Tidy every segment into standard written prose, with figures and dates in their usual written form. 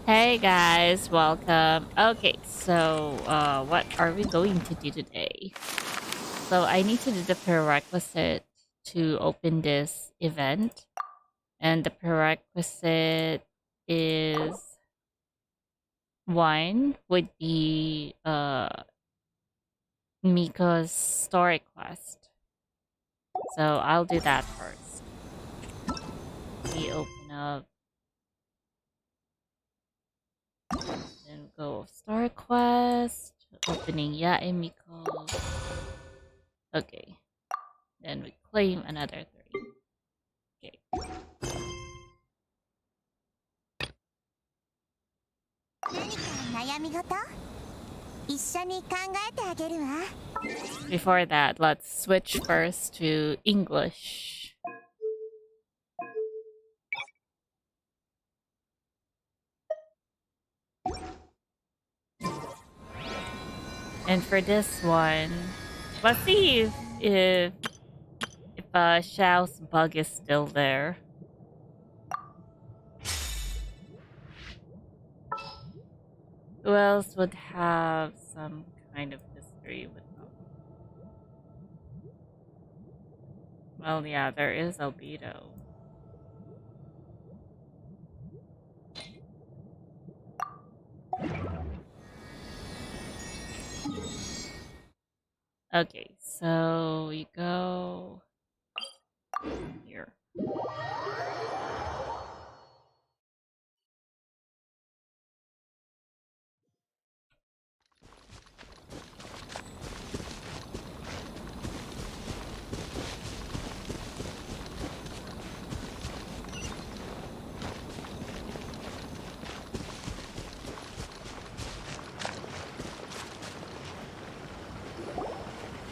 Hey guys, welcome. Okay, so what are we going to do today? So I need to do the prerequisite to open this event, and the prerequisite is one would be Miko's story quest. So I'll do that first. We open up, then go story quest, opening Yae Miko. Okay. Then we claim another 3. Okay. 何か悩み事一緒に考えてあげるわ。Before that, let's switch first to English. And for this one, let's see if Xiao's bug is still there. Who else would have some kind of history with them? Well, yeah, there is Albedo. Okay, so we go here.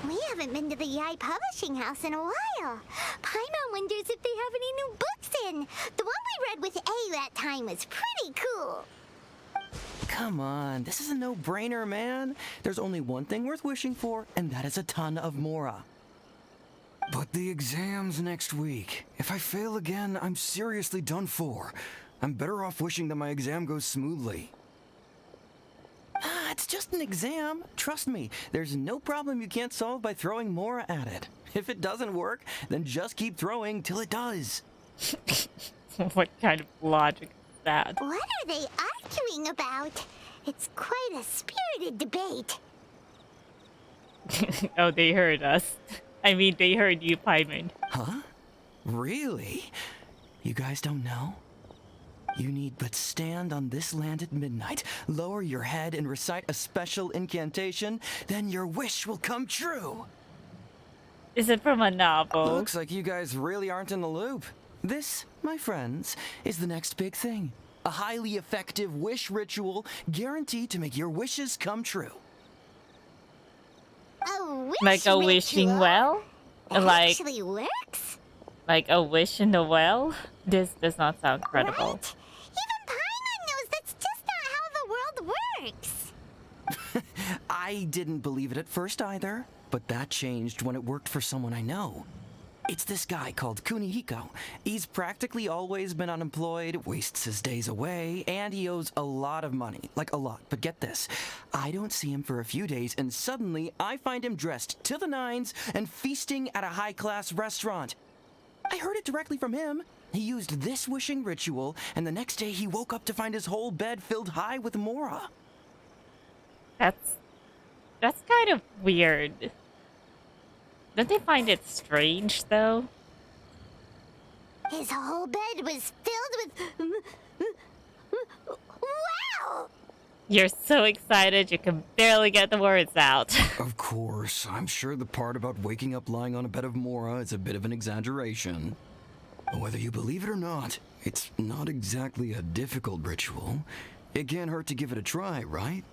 We haven't been to the Yai Publishing House in a while. Paimon wonders if they have any new books in. The one we read with A that time was pretty cool. Come on, this is a no-brainer, man. There's only one thing worth wishing for, and that is a ton of Mora. But the exam's next week. If I fail again, I'm seriously done for. I'm better off wishing that my exam goes smoothly. Ah, it's just an exam. Trust me, there's no problem you can't solve by throwing Mora at it. If it doesn't work, then just keep throwing till it does. What kind of logic is that? What are they arguing about? It's quite a spirited debate. Oh, they heard us. I mean, they heard you, Paimon. Huh? Really? You guys don't know? You need but stand on this land at midnight, lower your head and recite a special incantation, then your wish will come true. Is it from a novel? Looks like you guys really aren't in the loop. This, my friends, is the next big thing. A highly effective wish ritual guaranteed to make your wishes come true. A wish Like a wishing ritual? well? It Like actually works? like a wish in the well? This does not sound credible. Right? Even Paimon knows that's just not how the world works. I didn't believe it at first either, but that changed when it worked for someone I know. It's this guy called Kunihiko. He's practically always been unemployed, wastes his days away, and he owes a lot of money. Like a lot. But get this. I don't see him for a few days, and suddenly I find him dressed to the nines and feasting at a high-class restaurant. I heard it directly from him. He used this wishing ritual, and the next day he woke up to find his whole bed filled high with Mora. That's kind of weird. Don't they find it strange though? His whole bed was filled with... Wow! You're so excited you can barely get the words out. Of course, I'm sure the part about waking up lying on a bed of Mora is a bit of an exaggeration. Whether you believe it or not, it's not exactly a difficult ritual. It can't hurt to give it a try, right?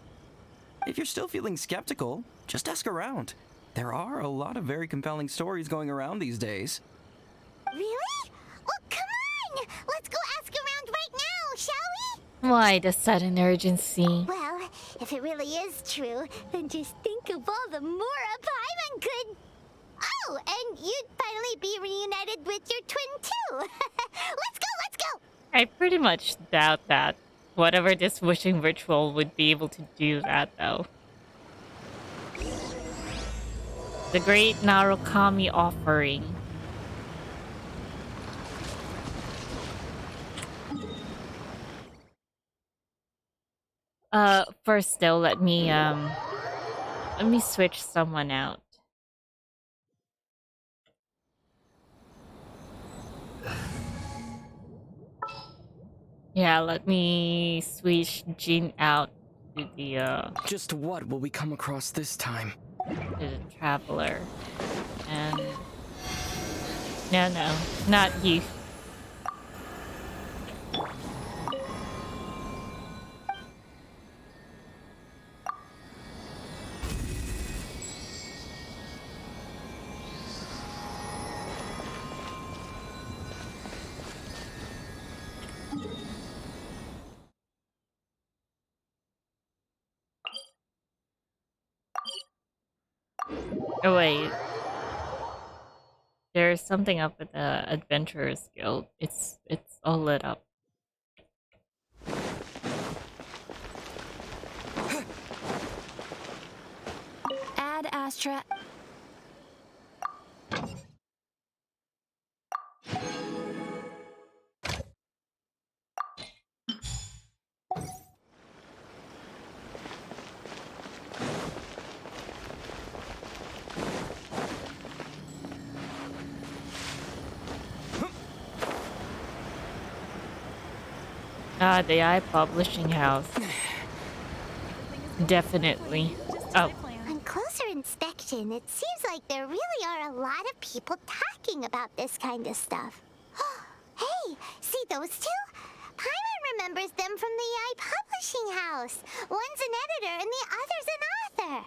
If you're still feeling skeptical, just ask around. There are a lot of very compelling stories going around these days. Really? Well, come on! Let's go ask around right now, shall we? Why the sudden urgency? Well, if it really is true, then just think of all the Mora Paimon could... Oh, and you'd finally be reunited with your twin, too. Let's go, let's go! I pretty much doubt that. Whatever this wishing ritual would be able to do that, though. The Great Narukami Offering. First though, let me switch someone out. Yeah, let me switch Jin out to Just what will we come across this time? the traveler. And no, not you. Oh wait, there's something up with the Adventurers Guild. It's all lit up. Ad Astra. Ah, the AI Publishing House. Definitely. Oh, On closer inspection, it seems like there really are a lot of people talking about this kind of stuff. Hey, see those two? Paimon remembers them from the AI Publishing House. One's an editor and the other's an author.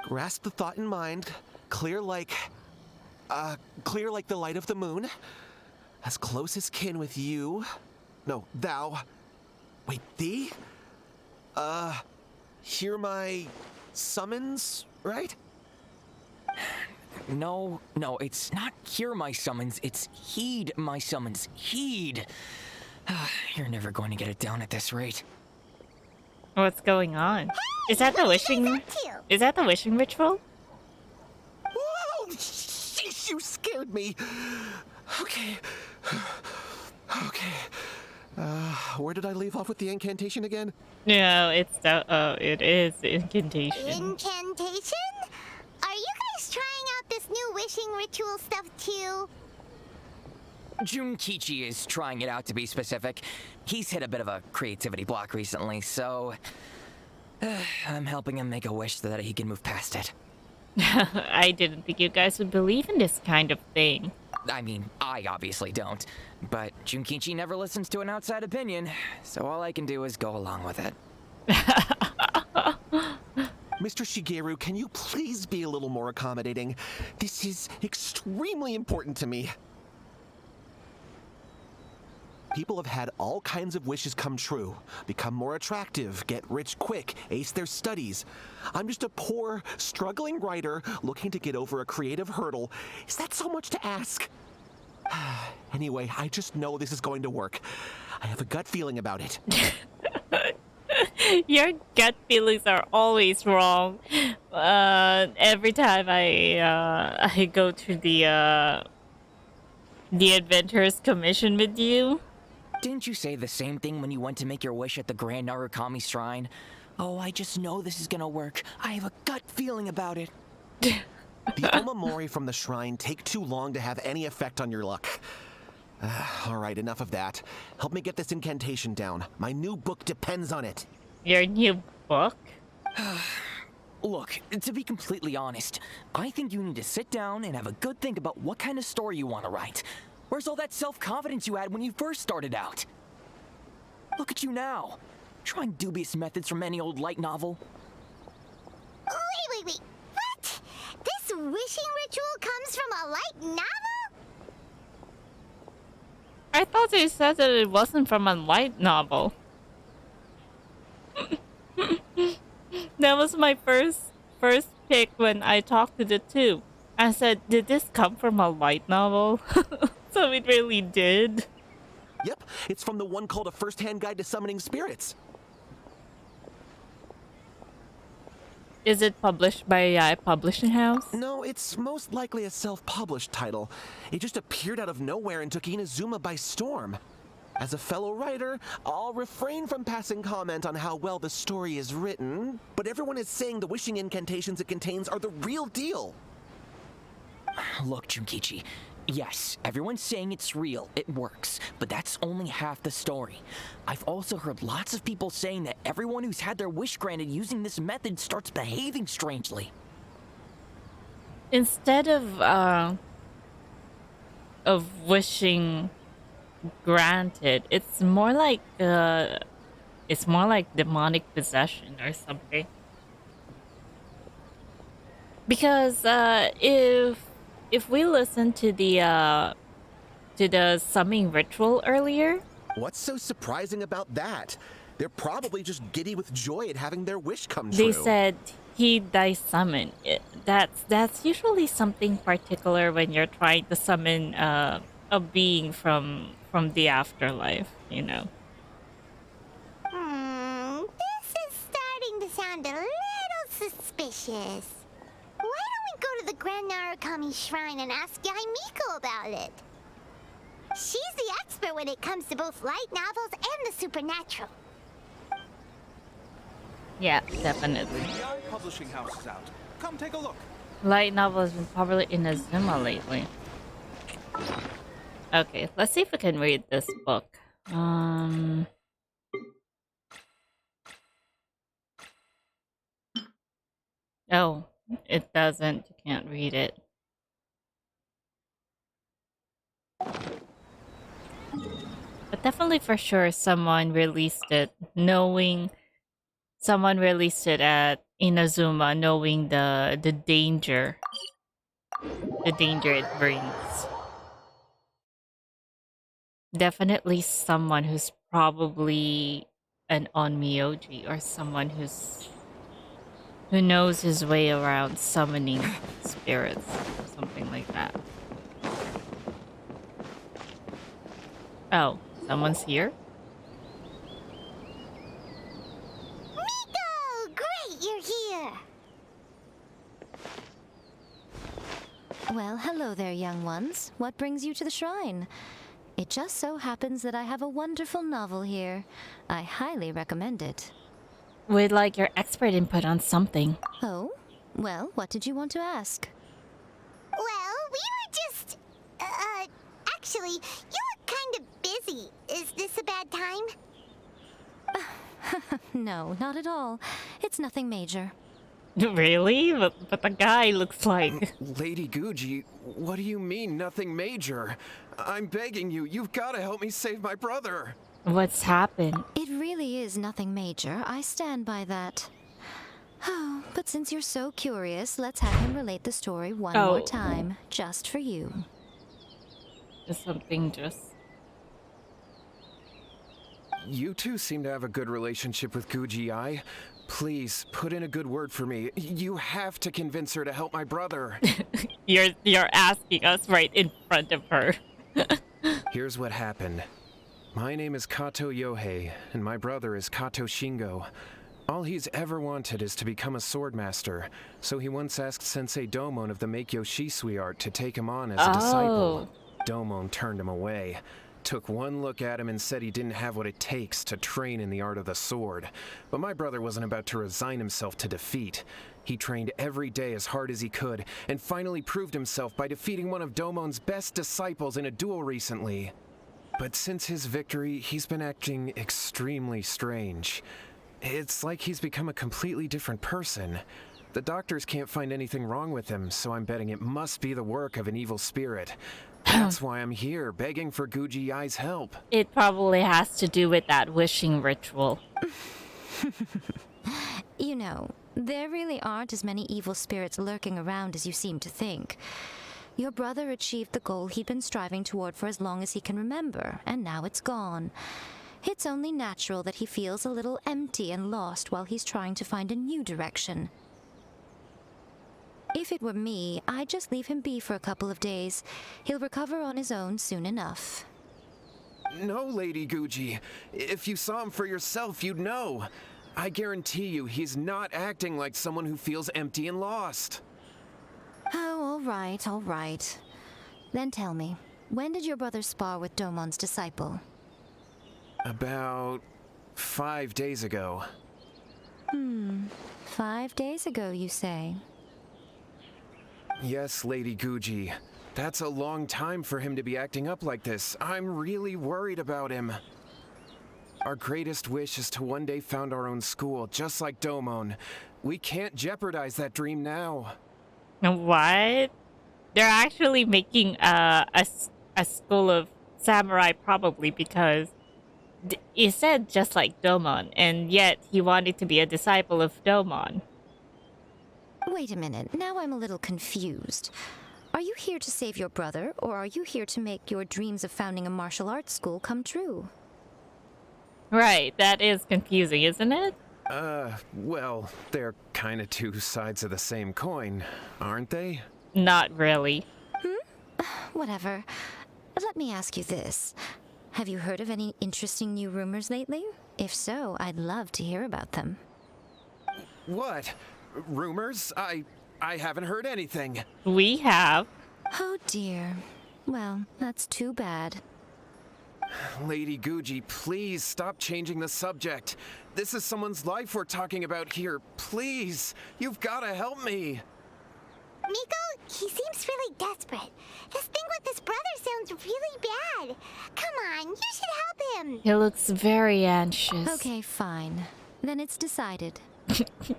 Grasp the thought in mind. Clear like the light of the moon. As close as kin with you. No, thou. Wait, thee? Hear my summons, right? No, it's not hear my summons, it's heed my summons. Heed! You're never going to get it down at this rate. what's going on? Is that the wishing? That too. Is that the wishing ritual? Whoa! Sheesh, you scared me. Okay. Okay. Where did I leave off with the incantation again? No, it is incantation. Incantation? Are you guys trying out this new wishing ritual stuff too? Junkichi is trying it out, to be specific. He's hit a bit of a creativity block recently, so I'm helping him make a wish so that he can move past it. I didn't think you guys would believe in this kind of thing. I mean, I obviously don't, but Junkichi never listens to an outside opinion, so all I can do is go along with it. Mr. Shigeru, can you please be a little more accommodating? This is extremely important to me. People have had all kinds of wishes come true. Become more attractive, get rich quick, ace their studies. I'm just a poor, struggling writer looking to get over a creative hurdle. Is that so much to ask? Anyway, I just know this is going to work. I have a gut feeling about it. Your gut feelings are always wrong. Every time I go to the Adventurers Commission with you. Didn't you say the same thing when you went to make your wish at the Grand Narukami Shrine? Oh, I just know this is gonna work. I have a gut feeling about it. The Omamori from the shrine take too long to have any effect on your luck. All right, enough of that. Help me get this incantation down. My new book depends on it. Your new book? Look, to be completely honest, I think you need to sit down and have a good think about what kind of story you want to write. Where's all that self-confidence you had when you first started out? Look at you now, trying dubious methods from any old light novel. Wait. What? This wishing ritual comes from a light novel? I thought they said that it wasn't from a light novel. That was my first pick when I talked to the two. I said, did this come from a light novel? So it really did. Yep, it's from the one called A First-Hand Guide to Summoning Spirits. Is it published by a publishing house? No, it's most likely a self-published title. It just appeared out of nowhere and took Inazuma by storm. As a fellow writer, I'll refrain from passing comment on how well the story is written, but everyone is saying the wishing incantations it contains are the real deal. Look, Junkichi. Yes, everyone's saying it's real, it works, but that's only half the story. I've also heard lots of people saying that everyone who's had their wish granted using this method starts behaving strangely. Instead of wishing granted, it's more like demonic possession or something. Because if we listen to the summoning ritual earlier, What's so surprising about that? They're probably just giddy with joy at having their wish come true. they said he dies summon. That's usually something particular when you're trying to summon a being from the afterlife, you know. This is starting to sound a little suspicious. Why don't we go to the Grand Narukami Shrine and ask Yaimiko about it? She's the expert when it comes to both light novels and the supernatural. Yeah, definitely. The publishing house is out. Come take a look. Light novel has been popular in Azuma lately. Okay, let's see if we can read this book. Oh, it doesn't. You can't read it. But definitely for sure someone released it knowing someone released it at Inazuma knowing the danger it brings. Definitely someone who's probably an onmyoji or someone who knows his way around summoning spirits or something like that. Oh, someone's here? Miko! Great, you're here! Well, hello there, young ones. What brings you to the shrine? It just so happens that I have a wonderful novel here. I highly recommend it. We'd like your expert input on something. Oh? Well, what did you want to ask? Well, we were just... actually, you look kind of busy. Is this a bad time? No, not at all. It's nothing major. Really? But the guy looks like... Lady Guji, what do you mean, nothing major? I'm begging you, you've got to help me save my brother. What's happened? It really is nothing major. I stand by that. Oh, but since you're so curious, let's have him relate the story one more time, just for you. Is something just... You two seem to have a good relationship with Guji-ai. Please, put in a good word for me. You have to convince her to help my brother. You're asking us right in front of her. Here's what happened. My name is Kato Yohei, and my brother is Kato Shingo. All he's ever wanted is to become a swordmaster, so he once asked Sensei Domon of the Meikyo Shisui art to take him on as a disciple. Domon turned him away, took one look at him and said he didn't have what it takes to train in the art of the sword. But my brother wasn't about to resign himself to defeat. He trained every day as hard as he could, and finally proved himself by defeating one of Domon's best disciples in a duel recently. But since his victory, he's been acting extremely strange. It's like he's become a completely different person. The doctors can't find anything wrong with him, so I'm betting it must be the work of an evil spirit. That's why I'm here, begging for Guji-ai's help. It probably has to do with that wishing ritual. You know, there really aren't as many evil spirits lurking around as you seem to think. Your brother achieved the goal he'd been striving toward for as long as he can remember, and now it's gone. It's only natural that he feels a little empty and lost while he's trying to find a new direction. If it were me, I'd just leave him be for a couple of days. He'll recover on his own soon enough. No, Lady Guji. If you saw him for yourself, you'd know. I guarantee you he's not acting like someone who feels empty and lost. Oh, all right, all right. Then tell me, when did your brother spar with Domon's disciple? About 5 days ago. 5 days ago, you say? Yes, Lady Guji. That's a long time for him to be acting up like this. I'm really worried about him. Our greatest wish is to one day found our own school, just like Domon. We can't jeopardize that dream now. What? They're actually making a school of samurai, probably because he said just like Domon, and yet he wanted to be a disciple of Domon. Wait a minute, now I'm a little confused. Are you here to save your brother, or are you here to make your dreams of founding a martial arts school come true? Right, that is confusing, isn't it? Well, they're kinda two sides of the same coin, aren't they? Not really. Whatever. Let me ask you this. Have you heard of any interesting new rumors lately? If so, I'd love to hear about them. What? Rumors? I haven't heard anything. We have. Oh dear. Well, that's too bad. Lady Guji, please stop changing the subject. This is someone's life we're talking about here. Please, you've gotta help me. Miko, he seems really desperate. This thing with his brother sounds really bad. Come on, you should help him. He looks very anxious. Okay, fine. Then it's decided.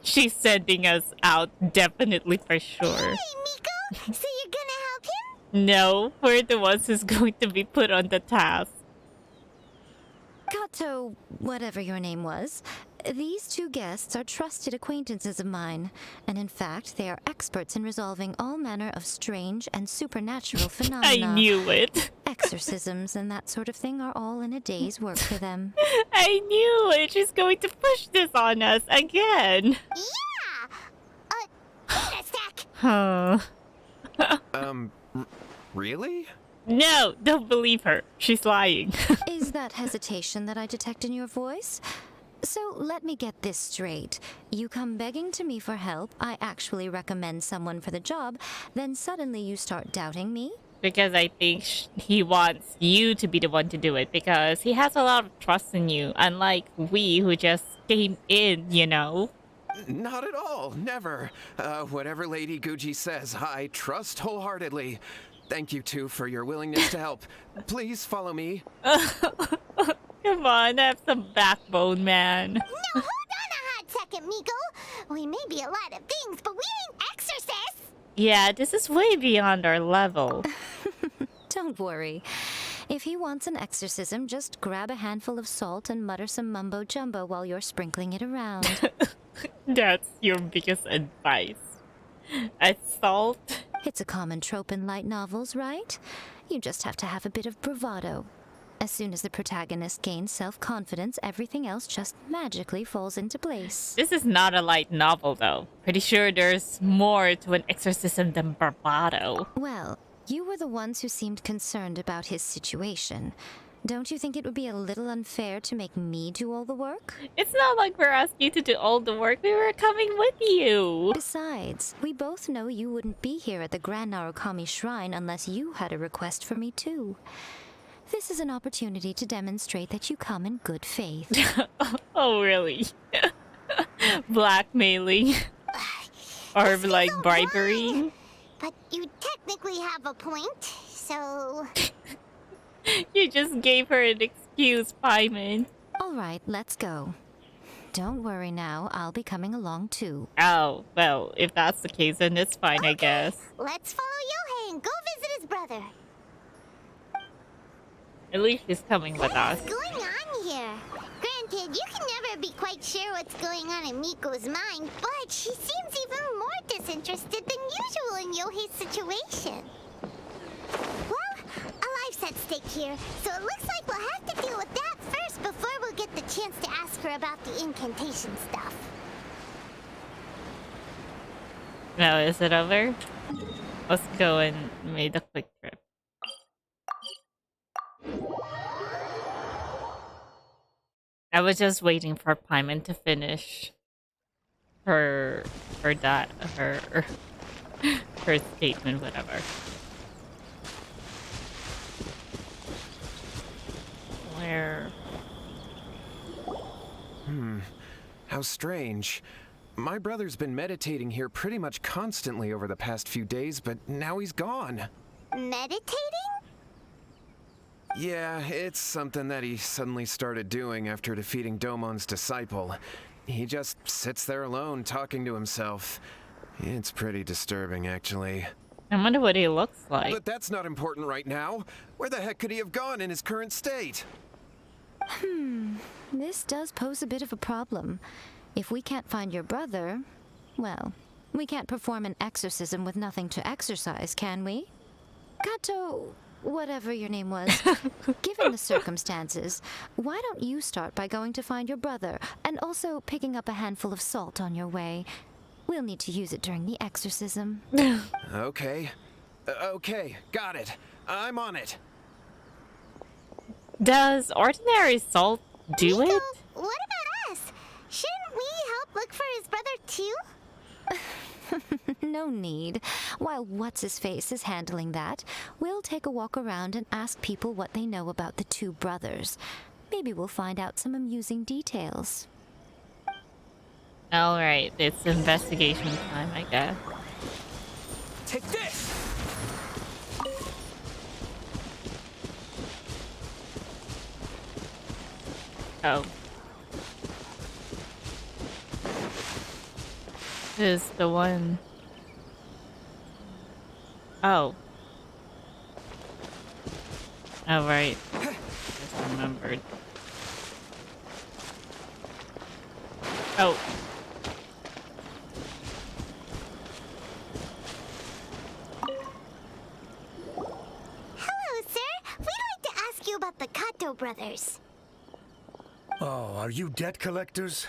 She's sending us out, definitely for sure. Hey, Miko, so you're gonna help him? No, we're the ones who's going to be put on the task. Kato, whatever your name was, these two guests are trusted acquaintances of mine, and in fact, they are experts in resolving all manner of strange and supernatural phenomena. I knew it. Exorcisms and that sort of thing are all in a day's work for them. I knew it. She's going to push this on us again. Yeah! Wait a sec! Huh. Really? No, don't believe her. She's lying. Is that hesitation that I detect in your voice? So let me get this straight. You come begging to me for help, I actually recommend someone for the job, then suddenly you start doubting me? Because I think he wants you to be the one to do it, because he has a lot of trust in you, unlike we who just came in, you know? Not at all. Never. Whatever Lady Guji says, I trust wholeheartedly. Thank you, two, for your willingness to help. Please follow me. Come on, have some backbone, man. No, hold on a hot second, Miko. We may be a lot of things, but we ain't exorcists. Yeah, this is way beyond our level. Don't worry. If he wants an exorcism, just grab a handful of salt and mutter some mumbo-jumbo while you're sprinkling it around. That's your biggest advice. Assault? It's a common trope in light novels, right? You just have to have a bit of bravado. As soon as the protagonist gains self-confidence, everything else just magically falls into place. This is not a light novel, though. Pretty sure there's more to an exorcism than bravado. Well, you were the ones who seemed concerned about his situation. Don't you think it would be a little unfair to make me do all the work? It's not like we're asking you to do all the work. We were coming with you. Besides, we both know you wouldn't be here at the Grand Narukami Shrine unless you had a request for me too. This is an opportunity to demonstrate that you come in good faith. Oh, really? Blackmailing? Or like bribery? But you technically have a point, so... You just gave her an excuse, Paimon. All right, let's go. Don't worry now, I'll be coming along too. Oh, well, if that's the case, then it's fine, I guess. Let's follow Yohei and go visit his brother. At least she's coming with us. What's going on here? Granted, you can never be quite sure what's going on in Miko's mind, but she seems even more disinterested than usual in Yohei's situation. Well, a life's at stake here, so it looks like we'll have to deal with that first before we'll get the chance to ask her about the incantation stuff. Now, is it over? Let's go and make a quick trip. I was just waiting for Paimon to finish her her her statement, whatever. Where? How strange. My brother's been meditating here pretty much constantly over the past few days, but now he's gone. Meditating? Yeah, it's something that he suddenly started doing after defeating Domon's disciple. He just sits there alone, talking to himself. It's pretty disturbing, actually. I wonder what he looks like. But that's not important right now. Where the heck could he have gone in his current state? This does pose a bit of a problem. If we can't find your brother, well, we can't perform an exorcism with nothing to exorcise, can we? Kato, whatever your name was, given the circumstances, why don't you start by going to find your brother and also picking up a handful of salt on your way? We'll need to use it during the exorcism. Okay. Okay, got it. I'm on it. Does ordinary salt do Nico, it? what about us? Shouldn't we help look for his brother too? No need. While What's-His-Face is handling that, we'll take a walk around and ask people what they know about the two brothers. Maybe we'll find out some amusing details. Alright, it's investigation time, I guess. Take this! Oh. This is the one. Oh. Oh, right. Just remembered. Oh. Hello, sir. We'd like to ask you about the Kato brothers. Oh, are you debt collectors?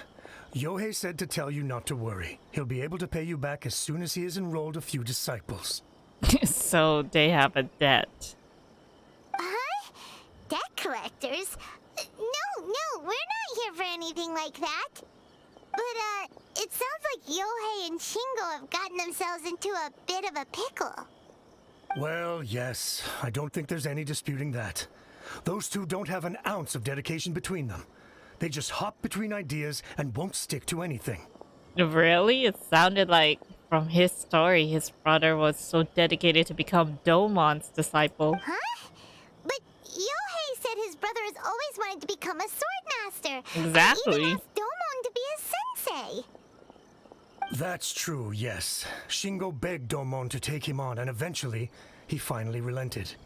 Yohei said to tell you not to worry. He'll be able to pay you back as soon as he has enrolled a few disciples. So they have a debt. Huh? Debt collectors? No, we're not here for anything like that. But, it sounds like Yohei and Shingo have gotten themselves into a bit of a pickle. Well, yes. I don't think there's any disputing that. Those two don't have an ounce of dedication between them. They just hop between ideas and won't stick to anything. Really? It sounded like from his story, his brother was so dedicated to become Domon's disciple. Huh? But Yohei said his brother has always wanted to become a sword master. Exactly. And even asked Domon to be his sensei. That's true, yes. Shingo begged Domon to take him on, and eventually, he finally relented.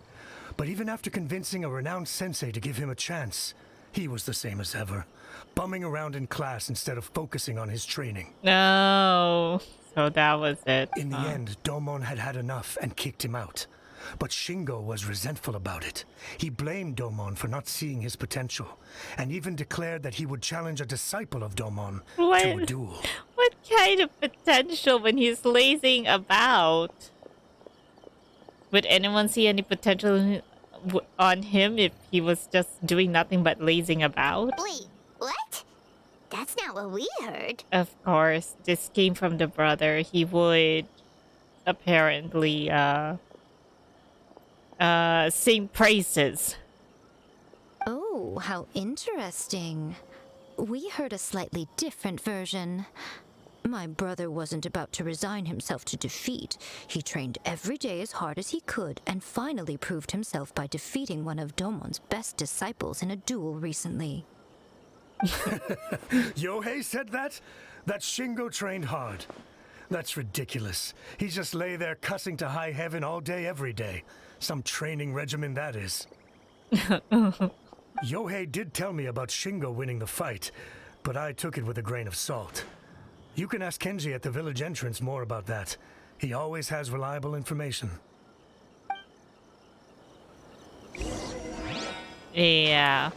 But even after convincing a renowned sensei to give him a chance, he was the same as ever, bumming around in class instead of focusing on his training. No. So that was it. In the end, Domon had had enough and kicked him out. But Shingo was resentful about it. He blamed Domon for not seeing his potential, and even declared that he would challenge a disciple of Domon to a duel. What kind of potential when he's lazing about? Would anyone see any potential on him if he was just doing nothing but lazing about? Wait, what? That's not what we heard. Of course, this came from the brother. He would apparently sing praises. Oh, how interesting. We heard a slightly different version. My brother wasn't about to resign himself to defeat. He trained every day as hard as he could and finally proved himself by defeating one of Domon's best disciples in a duel recently. Yohei said that? That Shingo trained hard. That's ridiculous. He just lay there cussing to high heaven all day, every day. Some training regimen, that is. Yohei did tell me about Shingo winning the fight, but I took it with a grain of salt. You can ask Kenji at the village entrance more about that. He always has reliable information. Yeah.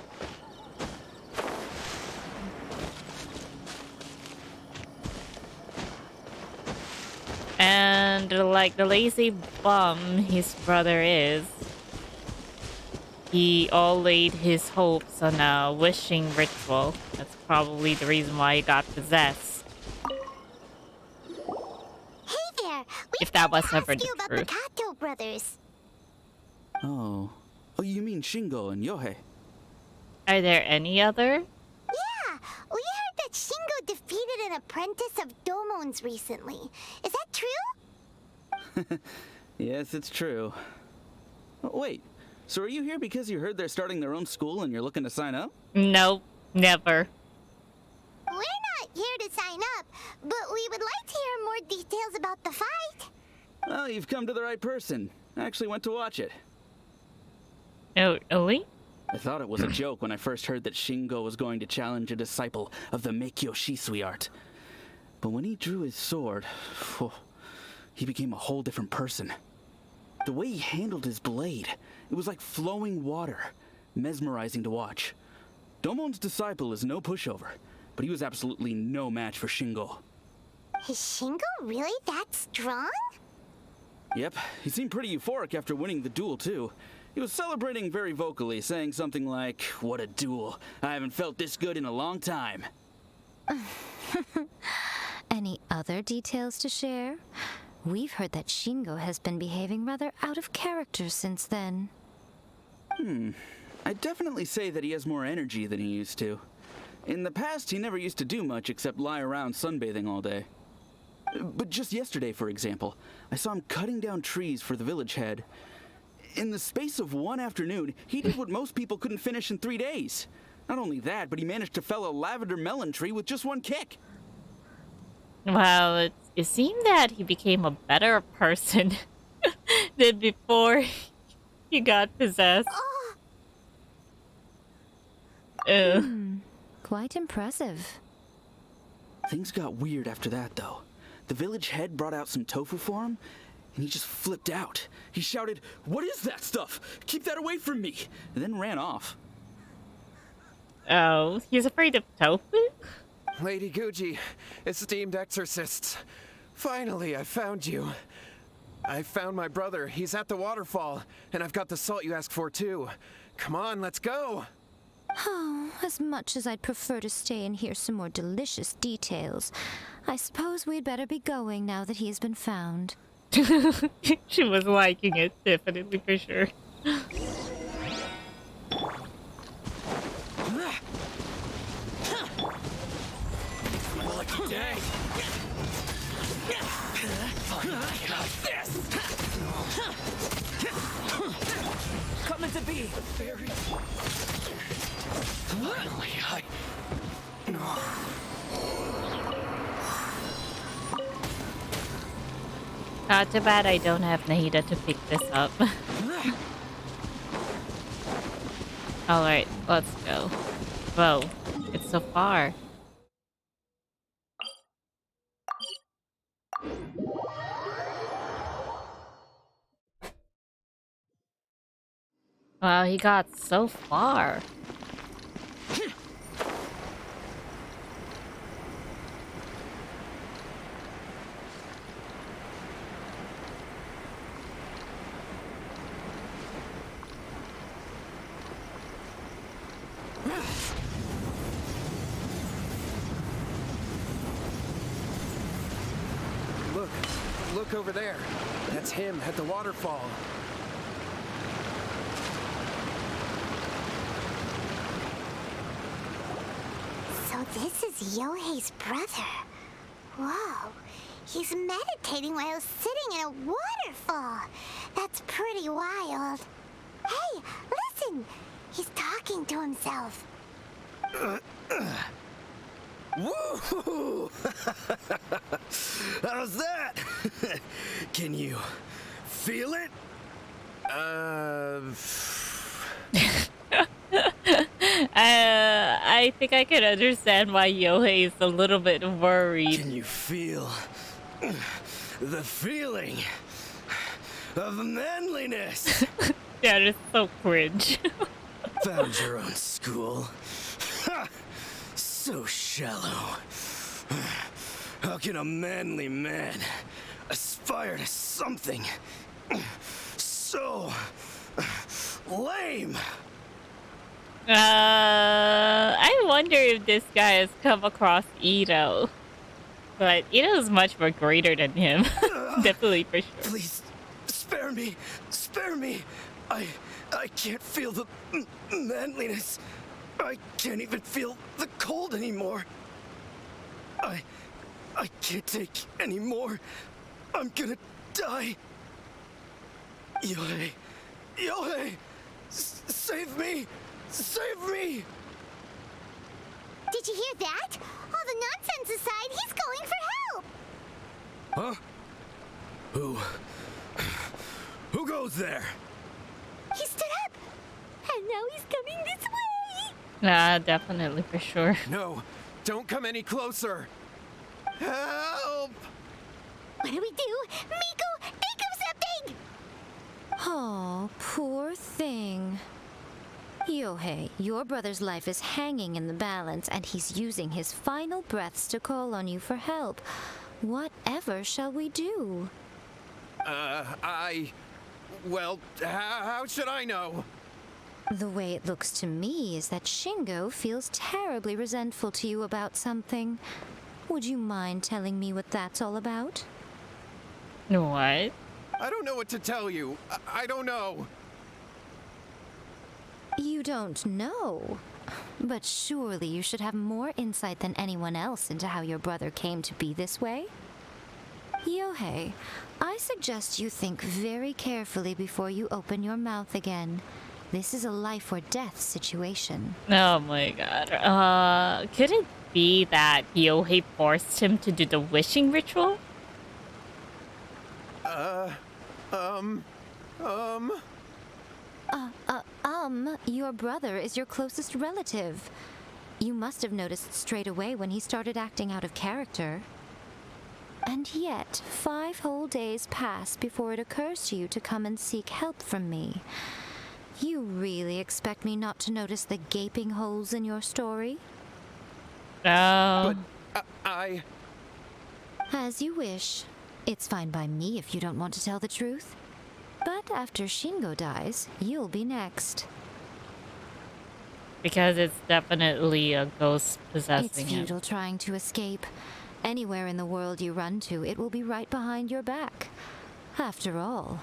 And like the lazy bum his brother is, he all laid his hopes on a wishing ritual. That's probably the reason why he got possessed. Hey there! We If that was to ever ask the you about the truth. Kato brothers. Oh. Oh, you mean Shingo and Yohei? Are there any other? Yeah, we heard that Shingo defeated an apprentice of Domon's recently. Is that true? Yes, it's true. Oh, wait, so are you here because you heard they're starting their own school and you're looking to sign up? Nope, never. We're not here to sign up, but we would like to hear more details about the fight. Well, you've come to the right person. I actually went to watch it. Oh, really? I thought it was a joke when I first heard that Shingo was going to challenge a disciple of the Meikyo Shisui art. But when he drew his sword, he became a whole different person. The way he handled his blade, it was like flowing water, mesmerizing to watch. Domon's disciple is no pushover, but he was absolutely no match for Shingo. Is Shingo really that strong? Yep, he seemed pretty euphoric after winning the duel too. He was celebrating very vocally, saying something like, "What a duel. I haven't felt this good in a long time." Any other details to share? We've heard that Shingo has been behaving rather out of character since then. I'd definitely say that he has more energy than he used to. In the past, he never used to do much except lie around sunbathing all day. But just yesterday, for example, I saw him cutting down trees for the village head. In the space of one afternoon, he did what most people couldn't finish in 3 days. Not only that, but he managed to fell a lavender melon tree with just one kick. Well, it seemed that he became a better person than before he got possessed. Quite impressive. Things got weird after that, though. The village head brought out some tofu for him, and he just flipped out. He shouted, "What is that stuff? Keep that away from me!" and then ran off. Oh, he's afraid of tofu? Lady Guji, esteemed exorcists. Finally, I found you. I found my brother. He's at the waterfall, and I've got the salt you asked for, too. Come on, let's go. Oh, as much as I'd prefer to stay and hear some more delicious details, I suppose we'd better be going now that he has been found. She was liking it, definitely, for sure. Lucky day. Coming to be. Finally, Too bad I don't have Nahida to pick this up. Alright, let's go. Whoa, it's so far. Wow, he got so far. Look over there. That's him at the waterfall. So this is Yohei's brother. Whoa. He's meditating while sitting in a waterfall. That's pretty wild. Hey, listen. He's talking to himself. Woo! How's that? Can you feel it? I think I can understand why Yohei is a little bit worried. Can you feel the feeling of manliness? That is so cringe. Found your own school. So shallow. How can a manly man aspire to something so Lame! I wonder if this guy has come across Ito. But Ito's much more greater than him. Definitely for sure. Please, spare me! Spare me! I can't feel the manliness. I can't even feel the cold anymore. I can't take any more. I'm gonna die. Yohei! Yohei! Save me! Save me! Did you hear that? All the nonsense aside, he's going for help! Huh? Who goes there? He stood up! And now he's coming this way! Nah, definitely for sure. No, don't come any closer. Help! What do we do? Miko, think of something! Oh, poor thing. Yohei, your brother's life is hanging in the balance, and he's using his final breaths to call on you for help. Whatever shall we do? Well, how should I know? The way it looks to me is that Shingo feels terribly resentful to you about something. Would you mind telling me what that's all about? What? I don't know what to tell you. I don't know. You don't know. But surely you should have more insight than anyone else into how your brother came to be this way? Yohei, I suggest you think very carefully before you open your mouth again. This is a life or death situation. Oh my god. Could it be that Yohei forced him to do the wishing ritual? Your brother is your closest relative. You must have noticed straight away when he started acting out of character. And yet, 5 whole days pass before it occurs to you to come and seek help from me. You really expect me not to notice the gaping holes in your story? Oh. But I... As you wish. It's fine by me if you don't want to tell the truth. But after Shingo dies, you'll be next. Because it's definitely a ghost possessing It's him. futile trying to escape. Anywhere in the world you run to, it will be right behind your back. After all,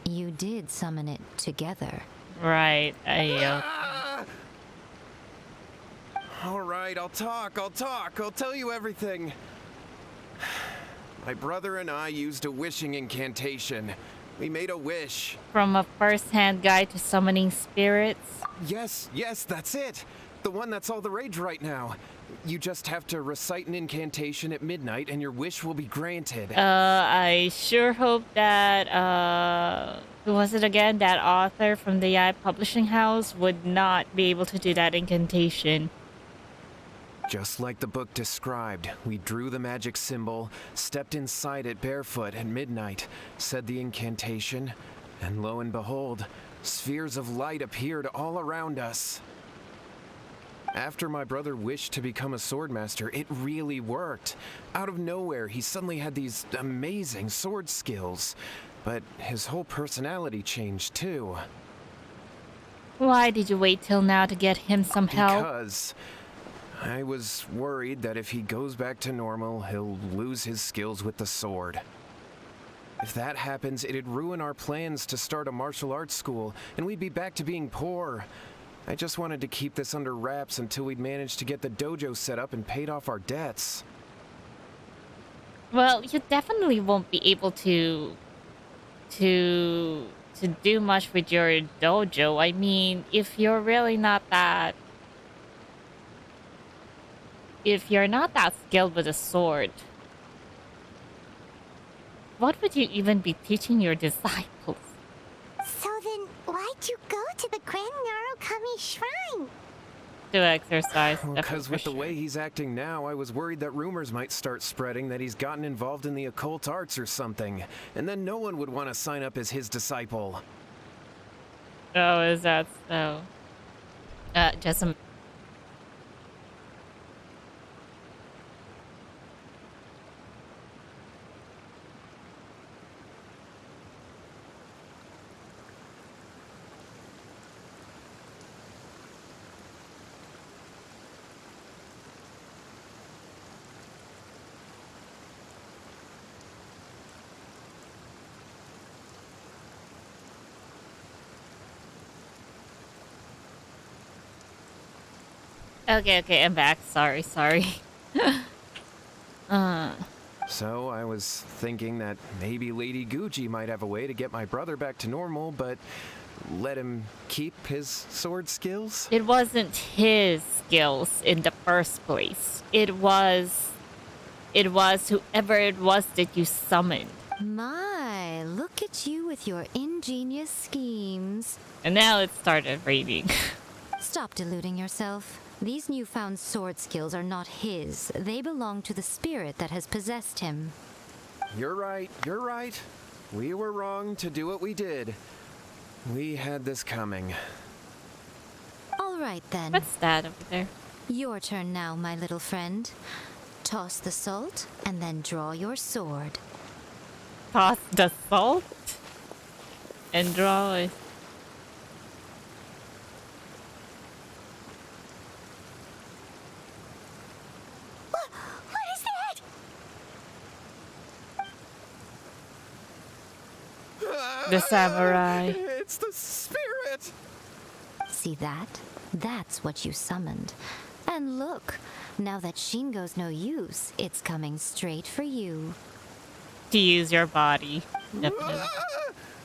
you did summon it together. Right. All right, I'll talk. I'll tell you everything. My brother and I used a wishing incantation. We made a wish. From a first-hand guide to summoning spirits. Yes, that's it. The one that's all the rage right now. You just have to recite an incantation at midnight and your wish will be granted. I sure hope that, who was it again? That author from the Yai Publishing House would not be able to do that incantation. Just like the book described, we drew the magic symbol, stepped inside it barefoot at midnight, said the incantation, and lo and behold, spheres of light appeared all around us. After my brother wished to become a swordmaster, it really worked. Out of nowhere, he suddenly had these amazing sword skills, but his whole personality changed too. Why did you wait till now to get him some help? Because I was worried that if he goes back to normal, he'll lose his skills with the sword. If that happens, it'd ruin our plans to start a martial arts school, and we'd be back to being poor. I just wanted to keep this under wraps until we'd managed to get the dojo set up and paid off our debts. Well, you definitely won't be able to do much with your dojo. I mean, if you're not that skilled with a sword, what would you even be teaching your disciples? So then, why'd you go to the Grand Narukami Shrine? To exercise. Because with the way he's acting now, I was worried that rumors might start spreading that he's gotten involved in the occult arts or something, and then no one would want to sign up as his disciple. Oh, is that so? Just some. Okay, I'm back. Sorry. uh, So I was thinking that maybe Lady Gucci might have a way to get my brother back to normal, but let him keep his sword skills? it wasn't his skills in the first place. It was whoever it was that you summoned. My, look at you with your ingenious schemes. And now it started raining. Stop deluding yourself. These newfound sword skills are not his. They belong to the spirit that has possessed him. You're right. We were wrong to do what we did. We had this coming. All right then. What's that over there? Your turn now, my little friend. Toss the salt and then draw your sword. Toss the salt and draw it. What is that? The samurai. It's the spirit! See that? That's what you summoned. And look, now that Shingo's no use, it's coming straight for you. To use your body. Definitely.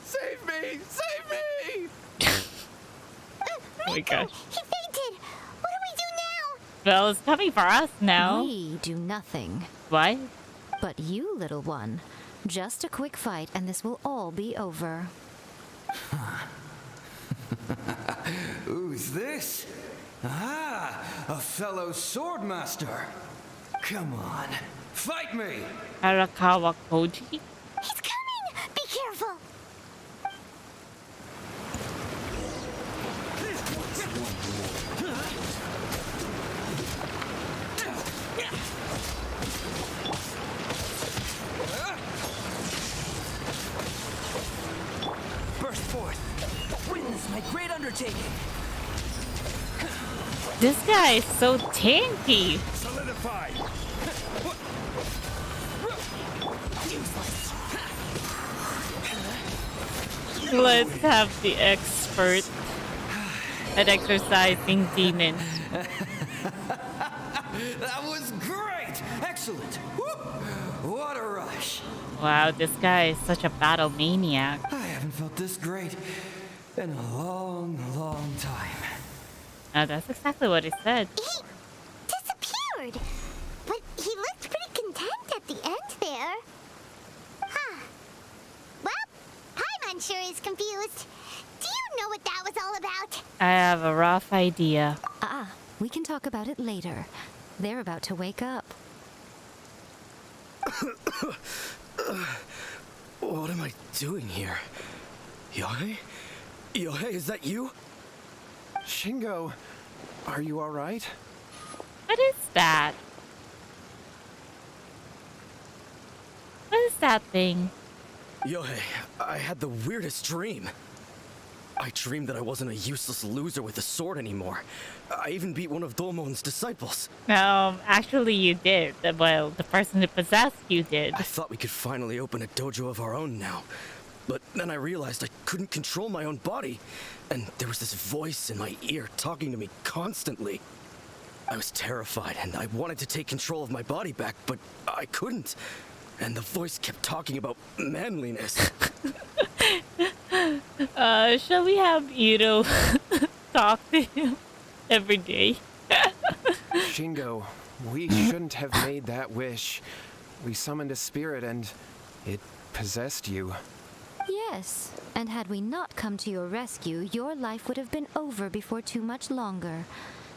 Save me! Save me! Oh my gosh. He fainted. What do we do now? Well, it's coming for us now. We do nothing. What? But you, little one, just a quick fight and this will all be over. Who's this? Ah, a fellow swordmaster. Come on, fight me! Arakawa Koji? He's coming. Be careful. Burst forth. Witness my great undertaking. This guy is so tanky. Solidify! Let's have the expert at exercising demons. That was great! Excellent! Whoop. What a rush! Wow, this guy is such a battle maniac. I haven't felt this great in a long, long time. That's exactly what he said. He disappeared. But he looked pretty content at the end there. Huh. Well, Paimon sure is confused. Do you know what that was all about? I have a rough idea. We can talk about it later. They're about to wake up. What am I doing here? Yokai? Yokai, is that you? Shingo, are you alright? What is that? What is that thing? Yohei, I had the weirdest dream. I dreamed that I wasn't a useless loser with a sword anymore. I even beat one of Domon's disciples. Actually you did. Well, the person who possessed you did. I thought we could finally open a dojo of our own now. But then I realized I couldn't control my own body. And there was this voice in my ear talking to me constantly. I was terrified and I wanted to take control of my body back, but I couldn't. And the voice kept talking about manliness. Shall we have Ito talk to him every day? Shingo, we shouldn't have made that wish. We summoned a spirit and it possessed you. Yes, and had we not come to your rescue, your life would have been over before too much longer.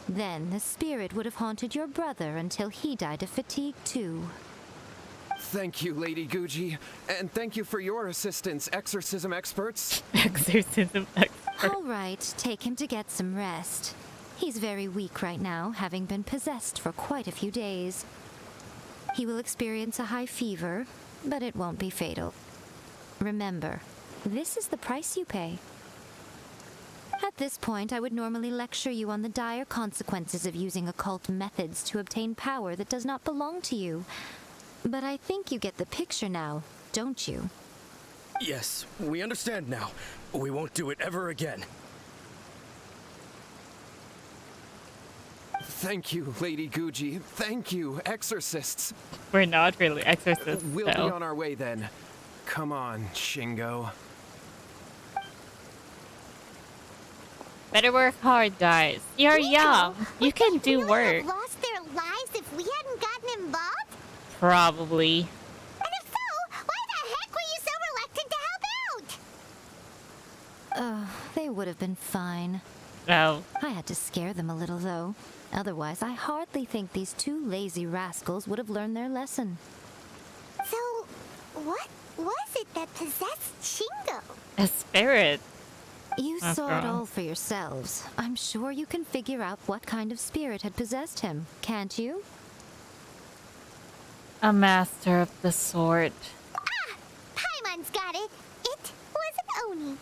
Then the spirit would have haunted your brother until he died of fatigue too. Thank you, Lady Gucci, and thank you for your assistance, exorcism experts. Exorcism expert. All right, take him to get some rest. He's very weak right now, having been possessed for quite a few days. He will experience a high fever, but it won't be fatal. Remember, this is the price you pay. At this point, I would normally lecture you on the dire consequences of using occult methods to obtain power that does not belong to you. But I think you get the picture now, don't you? Yes, we understand now. We won't do it ever again. Thank you, Lady Guji. Thank you, exorcists. We're not really exorcists, We'll be though. on our way then. Come on, Shingo. Better work hard, guys. You're young. You can do Would work. have lost their lives if we hadn't gotten involved? Probably. And if so, why the heck were you so reluctant to help out? They would have been fine. Oh. I had to scare them a little, though. Otherwise, I hardly think these two lazy rascals would have learned their lesson. So, what was it that possessed Shingo? A spirit. You After saw it all. all for yourselves. I'm sure you can figure out what kind of spirit had possessed him, can't you? A master of the sword. Ah! Paimon's got it. It was an Oni.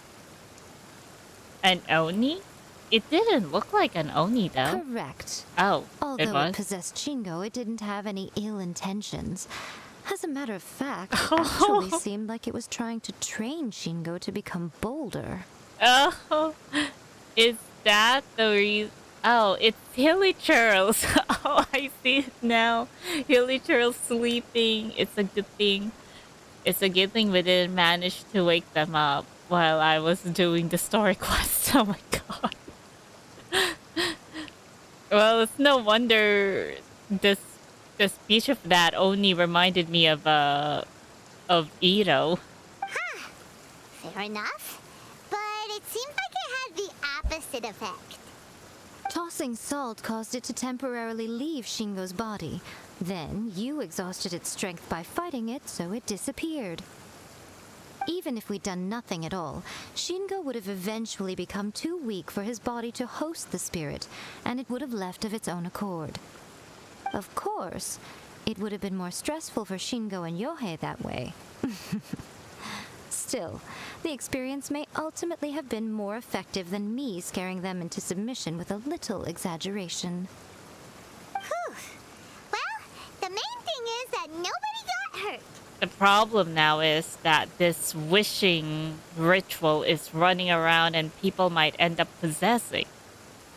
An Oni? It didn't look like an Oni, though. Correct. Oh, it Although it was? possessed Shingo, it didn't have any ill intentions. As a matter of fact, it Oh. actually seemed like it was trying to train Shingo to become bolder. Oh, is that the reason? Oh, it's Hilly Churls. Oh, I see it now. Hilly Churls sleeping. It's a good thing. It's a good thing we didn't manage to wake them up while I was doing the story quest. Oh my god. Well, it's no wonder this the speech of that only reminded me of Ito. Fair enough. But it seems like it had the opposite effect. Tossing salt caused it to temporarily leave Shingo's body. Then you exhausted its strength by fighting it, so it disappeared. Even if we'd done nothing at all, Shingo would have eventually become too weak for his body to host the spirit, and it would have left of its own accord. Of course, it would have been more stressful for Shingo and Yohei that way. Still, the experience may ultimately have been more effective than me scaring them into submission with a little exaggeration. Whew. Well, the main thing is that nobody got hurt. The problem now is that this wishing ritual is running around and people might end up possessing.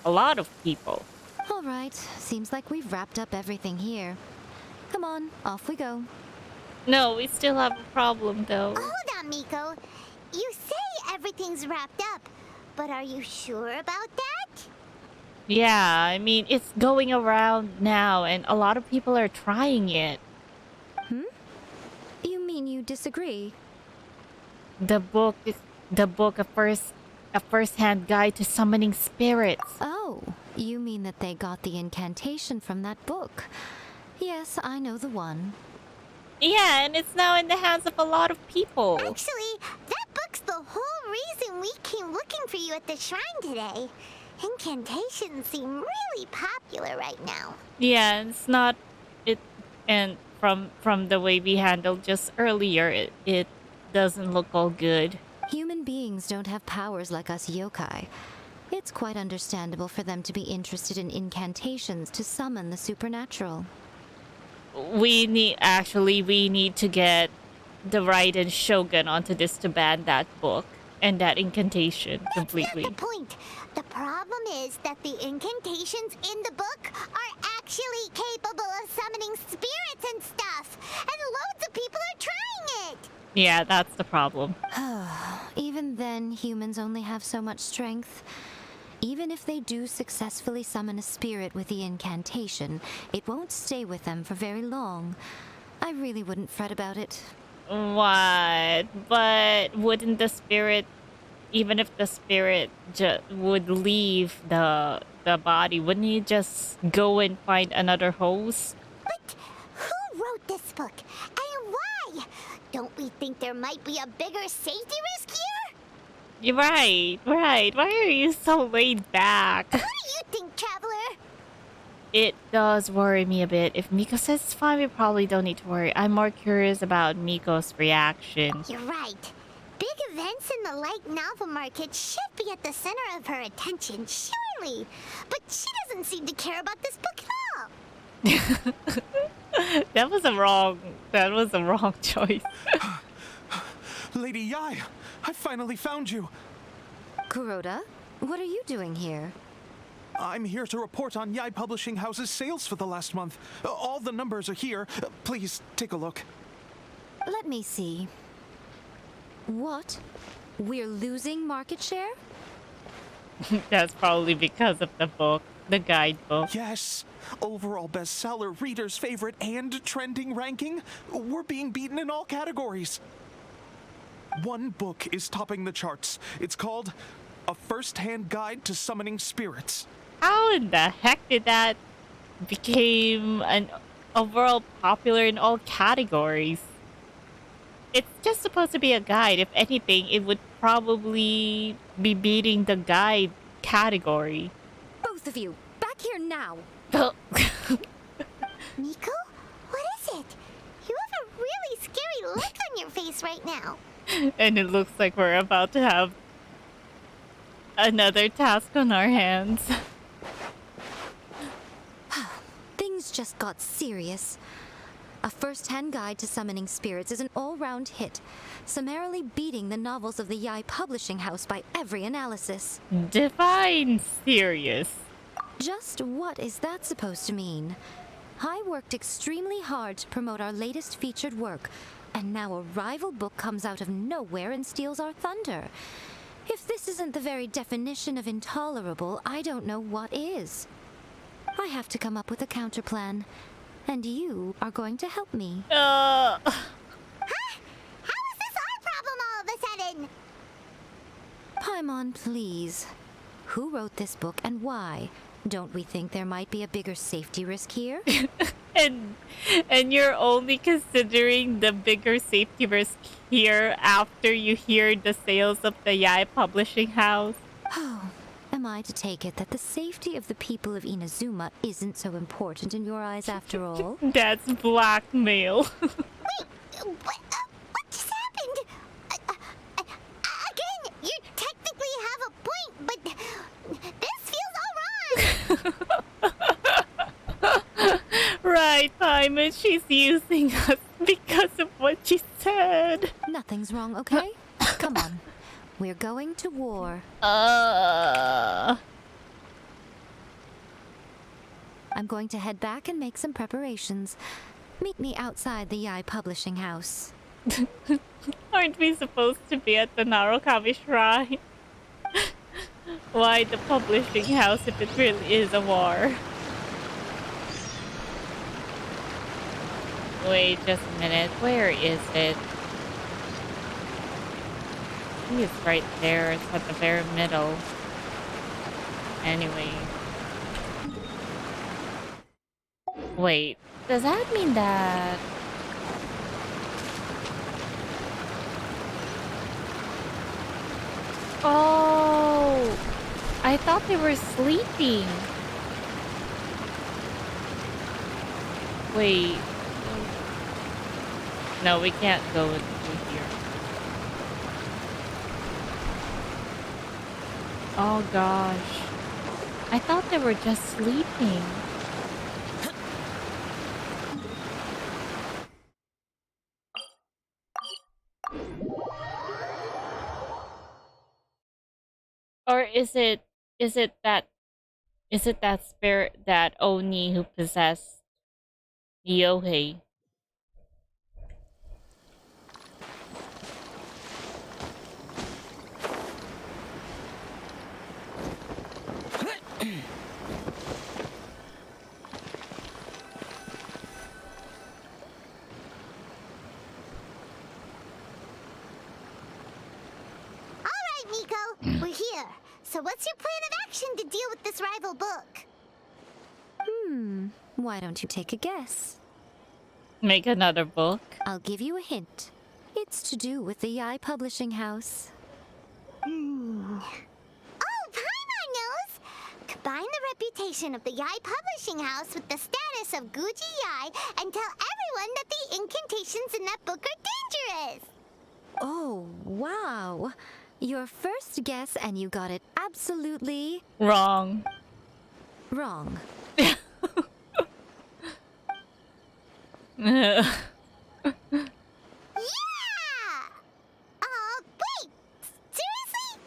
A lot of people. All right, seems like we've wrapped up everything here. Come on, off we go. No, we still have a problem though. Hold on, Miko. You say everything's wrapped up, but are you sure about that? Yeah, I mean, it's going around now and a lot of people are trying it. You mean you disagree? The book, a first-hand guide to summoning spirits. Oh, you mean that they got the incantation from that book? Yes, I know the one. Yeah, and it's now in the hands of a lot of people. Actually, that book's the whole reason we came looking for you at the shrine today. Incantations seem really popular right now. Yeah, it's not it, and from the way we handled just earlier, it doesn't look all good. Human beings don't have powers like us yokai. It's quite understandable for them to be interested in incantations to summon the supernatural. We need to get the Raiden Shogun onto this to ban that book and that incantation completely. That's not the point. The problem is that the incantations in the book are actually capable of summoning spirits and stuff, and loads of people are trying it. Yeah, that's the problem. Even then, humans only have so much strength. Even if they do successfully summon a spirit with the incantation, it won't stay with them for very long. I really wouldn't fret about it. What? But wouldn't the spirit, even if the spirit would leave the body, wouldn't he just go and find another host? But who wrote this book, and why? Don't we think there might be a bigger safety risk here? You're right. Why are you so laid back? What do you think, Traveler? It does worry me a bit. If Miko says it's fine, we probably don't need to worry. I'm more curious about Miko's reaction. You're right. Big events in the light novel market should be at the center of her attention, surely. But she doesn't seem to care about this book at all. That was a wrong choice. Lady Yai, I finally found you. Kuroda, what are you doing here? I'm here to report on Yai Publishing House's sales for the last month. All the numbers are here. Please take a look. Let me see. What? We're losing market share? That's probably because of the book, the guidebook. Yes. Overall bestseller, readers' favorite, and trending ranking. We're being beaten in all categories. One book is topping the charts. It's called A First-Hand Guide to Summoning Spirits. How in the heck did that become an overall popular in all categories? It's just supposed to be a guide. If anything, it would probably be beating the guide category. Both of you, back here now! Oh. Nico? What is it? You have a really scary look on your face right now. And it looks like we're about to have another task on our hands. Things just got serious. A First-Hand Guide to Summoning Spirits is an all-round hit, summarily beating the novels of the Yai Publishing House by every analysis. Define serious. Just what is that supposed to mean? I worked extremely hard to promote our latest featured work, and now a rival book comes out of nowhere and steals our thunder. If this isn't the very definition of intolerable, I don't know what is. I have to come up with a counterplan, and you are going to help me. Huh? How is this our problem all of a sudden? Paimon, please. Who wrote this book and why? Don't we think there might be a bigger safety risk here? And you're only considering the bigger safety risk here after you hear the sales of the Yai Publishing House? Oh, am I to take it that the safety of the people of Inazuma isn't so important in your eyes after all? That's blackmail. What just happened? Again, you technically have a point, but this feels all wrong. Right, Paimon, she's using us because of what she said. Nothing's wrong, okay? Come on. We're going to war. Uh... I'm going to head back and make some preparations. Meet me outside the Yai Publishing House. Aren't we supposed to be at the Narukami Shrine? Why the publishing house if it really is a war? Wait just a minute, where is it? I think it's right there, it's at the very middle. Anyway. Wait, does that mean that... Oh! I thought they were sleeping. Wait. No, we can't go through here. Oh gosh. I thought they were just sleeping. Or is it that spirit, that Oni who possessed Yokai? Nico, we're here. So what's your plan of action to deal with this rival book? Why don't you take a guess? Make another book? I'll give you a hint. It's to do with the Yai Publishing House. Oh, Paimon knows! Combine the reputation of the Yai Publishing House with the status of Guji Yai and tell everyone that the incantations in that book are dangerous! Oh, wow. Your first guess, and you got it absolutely... Wrong. wrong. Yeah! Wait! Seriously?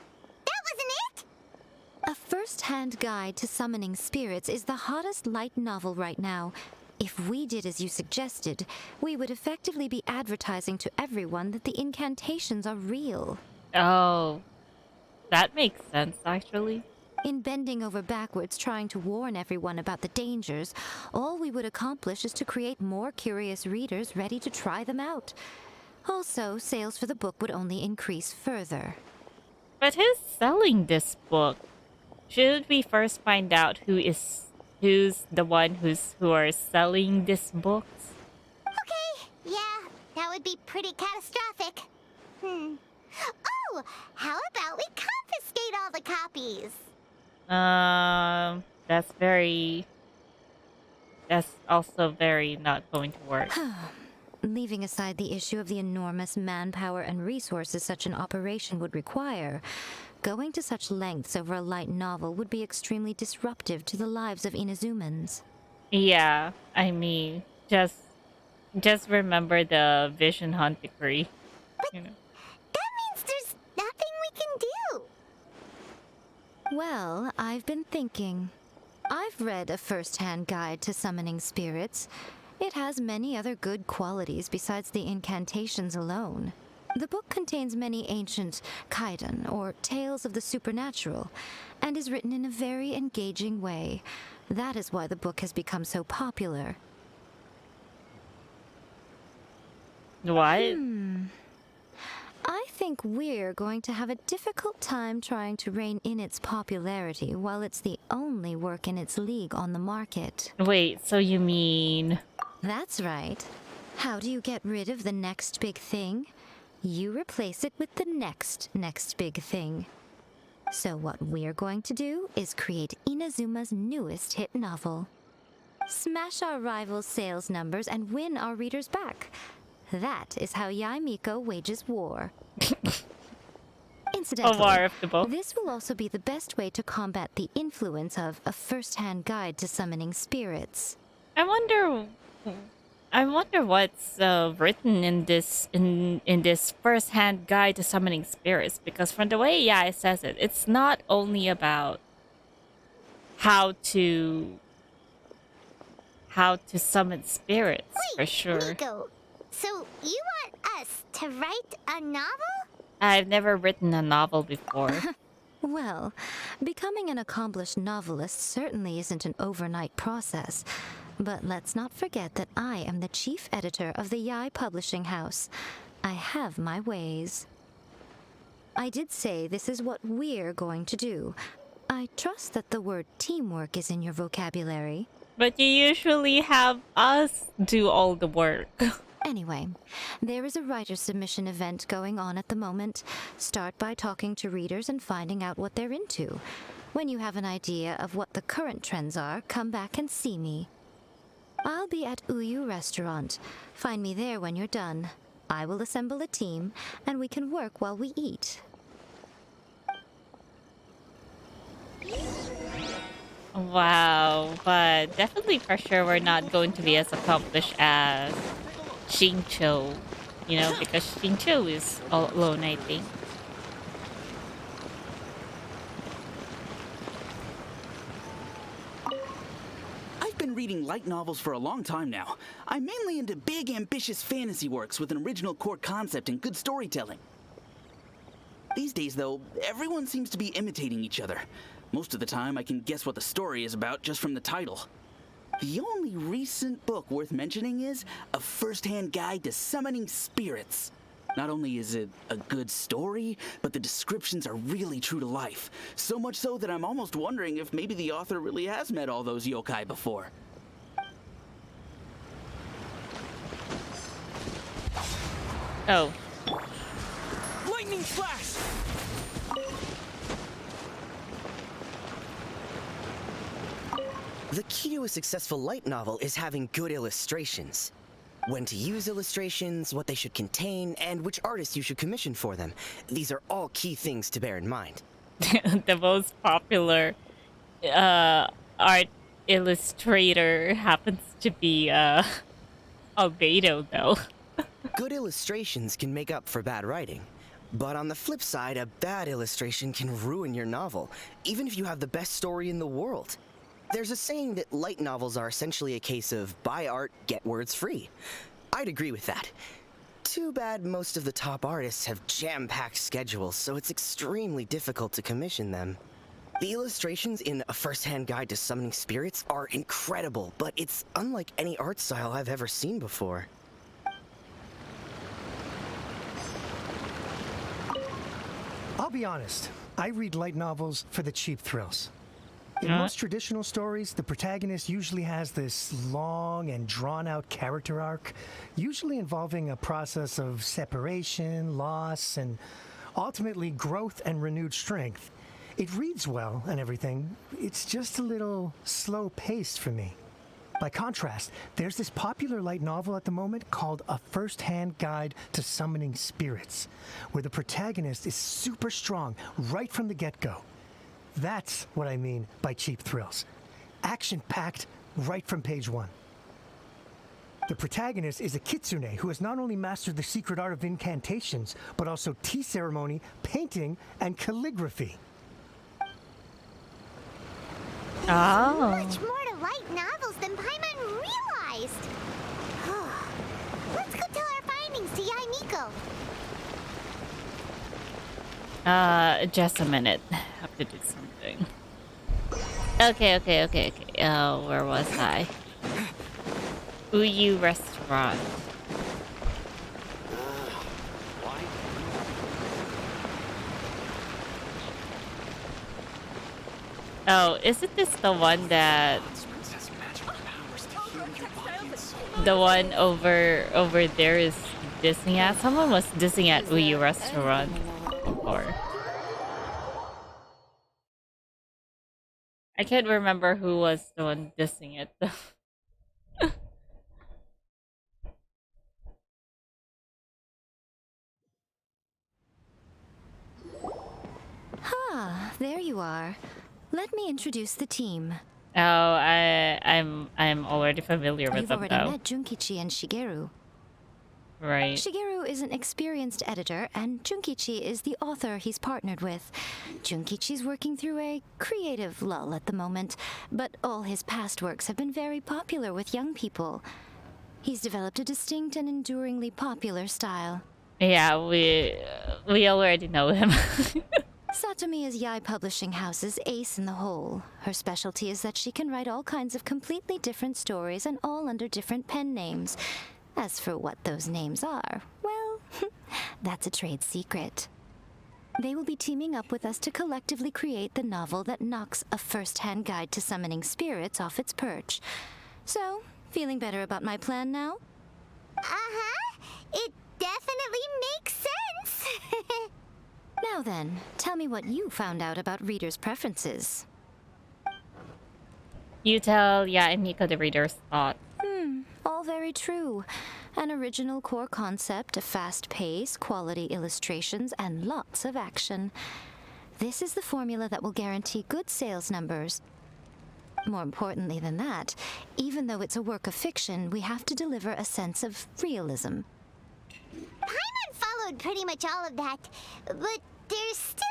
That wasn't it? A first-hand guide Guide to Summoning Spirits is the hottest light novel right now. If we did as you suggested, we would effectively be advertising to everyone that the incantations are real. Oh, that makes sense, actually. In bending over backwards trying to warn everyone about the dangers, all we would accomplish is to create more curious readers ready to try them out. Also, sales for the book would only increase further. But who's selling this book? Should we first find out who's the one who are selling this book? Okay, yeah, that would be pretty catastrophic. Oh, how about we confiscate all the copies? That's also very not going to work. Leaving aside the issue of the enormous manpower and resources such an operation would require, going to such lengths over a light novel would be extremely disruptive to the lives of Inazumans. Yeah, I mean, just remember the Vision Hunt decree. You know. That means there's nothing we can do. Well, I've been thinking. I've read a first-hand guide to summoning spirits. It has many other good qualities besides the incantations alone. The book contains many ancient kaidan, or tales of the supernatural, and is written in a very engaging way. That is why the book has become so popular. What? I think we're going to have a difficult time trying to rein in its popularity while it's the only work in its league on the market. Wait, so you mean... That's right. How do you get rid of the next big thing? You replace it with the next big thing. So what we're going to do is create Inazuma's newest hit novel. Smash our rivals' sales numbers and win our readers back. That is how Yaimiko wages war. Incidentally, A war of the book. this will also be the best way to combat the influence of a first-hand guide to summoning spirits. I wonder what's written in this first-hand guide to summoning spirits, because from the way it says it, it's not only about how to summon spirits. Wait, for sure. Nico, so you want us to write a novel? I've never written a novel before. Well, becoming an accomplished novelist certainly isn't an overnight process. But let's not forget that I am the chief editor of the Yai Publishing House. I have my ways. I did say this is what we're going to do. I trust that the word teamwork is in your vocabulary. But you usually have us do all the work. Anyway, there is a writer submission event going on at the moment. Start by talking to readers and finding out what they're into. When you have an idea of what the current trends are, come back and see me. I'll be at Uyu Restaurant. Find me there when you're done. I will assemble a team, and we can work while we eat. Wow, but definitely for sure we're not going to be as accomplished as Shincho, you know, because Shincho is all alone, I think. I've been reading light novels for a long time now. I'm mainly into big, ambitious fantasy works with an original core concept and good storytelling. These days, though, everyone seems to be imitating each other. Most of the time, I can guess what the story is about just from the title. The only recent book worth mentioning is A First-Hand Guide to Summoning Spirits. Not only is it a good story, but the descriptions are really true to life. So much so that I'm almost wondering if maybe the author really has met all those yokai before. Oh. Lightning flash! The key to a successful light novel is having good illustrations. When to use illustrations, what they should contain, and which artist you should commission for them. These are all key things to bear in mind. The most popular art illustrator happens to be Albedo, though. Good illustrations can make up for bad writing. But on the flip side, a bad illustration can ruin your novel, even if you have the best story in the world. There's a saying that light novels are essentially a case of buy art, get words free. I'd agree with that. Too bad most of the top artists have jam-packed schedules, so it's extremely difficult to commission them. The illustrations in A First-Hand Guide to Summoning Spirits are incredible, but it's unlike any art style I've ever seen before. I'll be honest, I read light novels for the cheap thrills. In most traditional stories, the protagonist usually has this long and drawn-out character arc, usually involving a process of separation, loss, and ultimately growth and renewed strength. It reads well and everything, it's just a little slow-paced for me. By contrast, there's this popular light novel at the moment called A First-Hand Guide to Summoning Spirits, where the protagonist is super strong right from the get-go. That's what I mean by cheap thrills. Action-packed right from page one. The protagonist is a kitsune who has not only mastered the secret art of incantations, but also tea ceremony, painting, and calligraphy. Oh. Much more to light novels than Paimon realized. Let's go tell our findings to Yai Miko. Just a minute. I have to do something. Okay. Where was I? Uyu Restaurant. Oh, isn't this the one that... The one over there is dissing at? Someone was dissing at Uyu Restaurant before. I can't remember who was the one dissing it though. There you are. Let me introduce the team. Oh, I'm already familiar with You've them already though. met Junkichi and Shigeru. Right. Shigeru is an experienced editor, and Junkichi is the author he's partnered with. Junkichi's working through a creative lull at the moment, but all his past works have been very popular with young people. He's developed a distinct and enduringly popular style. Yeah, we already know him. Satomi is Yai Publishing House's ace in the hole. Her specialty is that she can write all kinds of completely different stories and all under different pen names. As for what those names are, well, that's a trade secret. They will be teaming up with us to collectively create the novel that knocks A First-Hand Guide to Summoning Spirits off its perch. So, feeling better about my plan now? It definitely makes sense. Now then, tell me what you found out about readers' preferences. You tell and Miko the reader's thought. All very true. An original core concept, a fast pace, quality illustrations, and lots of action. This is the formula that will guarantee good sales numbers. More importantly than that, even though it's a work of fiction, we have to deliver a sense of realism. Paimon followed pretty much all of that, but there's still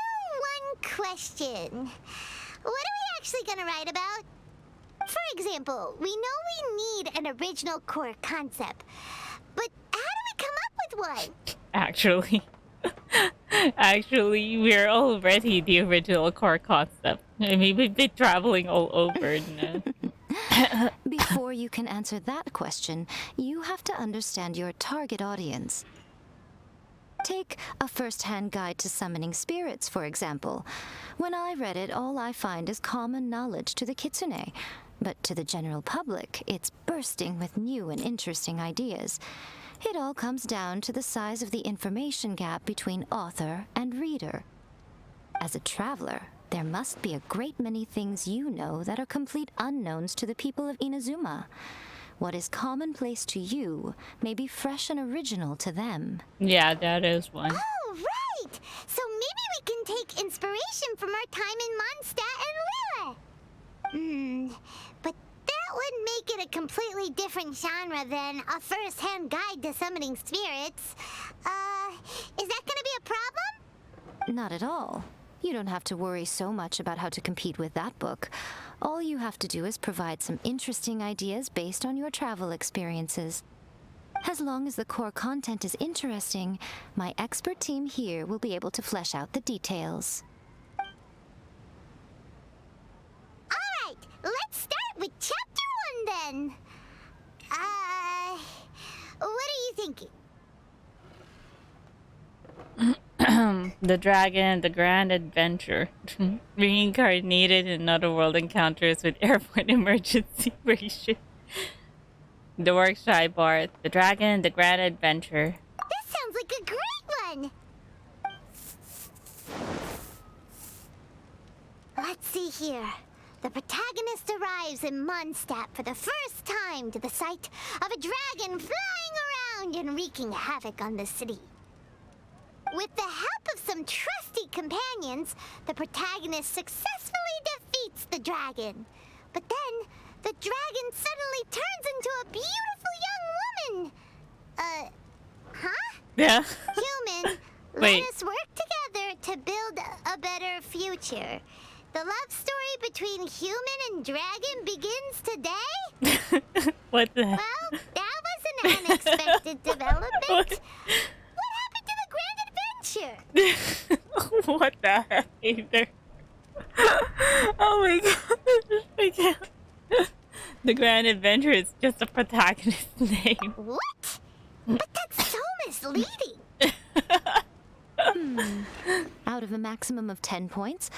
one question. What are we actually gonna write about? For example, we know we need an original core concept, but how do we come up with one? Actually, we're already the original core concept. I mean, we've been traveling all over. Before you can answer that question, you have to understand your target audience. Take A First-Hand Guide to Summoning Spirits, for example. When I read it, all I find is common knowledge to the kitsune. But to the general public, it's bursting with new and interesting ideas. It all comes down to the size of the information gap between author and reader. As a traveler, there must be a great many things you know that are complete unknowns to the people of Inazuma. What is commonplace to you may be fresh and original to them. Yeah, that is one. Oh, right! So maybe we can take inspiration from our time in Mondstadt and Lille. But that would make it a completely different genre than A First-Hand Guide to Summoning Spirits. Is that gonna be a problem? Not at all. You don't have to worry so much about how to compete with that book. All you have to do is provide some interesting ideas based on your travel experiences. As long as the core content is interesting, my expert team here will be able to flesh out the details. Alright, let's start with chapter 1 then. What are you thinking? The Dragon, the Grand Adventure. Reincarnated in another world encounters with airport emergency ration. The Workshop Art, the Dragon, the Grand Adventure. This sounds like a great one! Let's see here. The protagonist arrives in Mondstadt for the first time to the sight of a dragon flying around and wreaking havoc on the city. With the help of some trusty companions, the protagonist successfully defeats the dragon. But then, the dragon suddenly turns into a beautiful young woman. Huh? Yeah. Human, Wait. let us work together to build a better future. The love story between human and dragon begins today? What the heck? Well, that was an unexpected development. What happened to the Grand Adventure? What the heck, either? Oh my god. I can't. The Grand Adventure is just a protagonist's name. What? But that's so misleading. Out of a maximum of 10 points,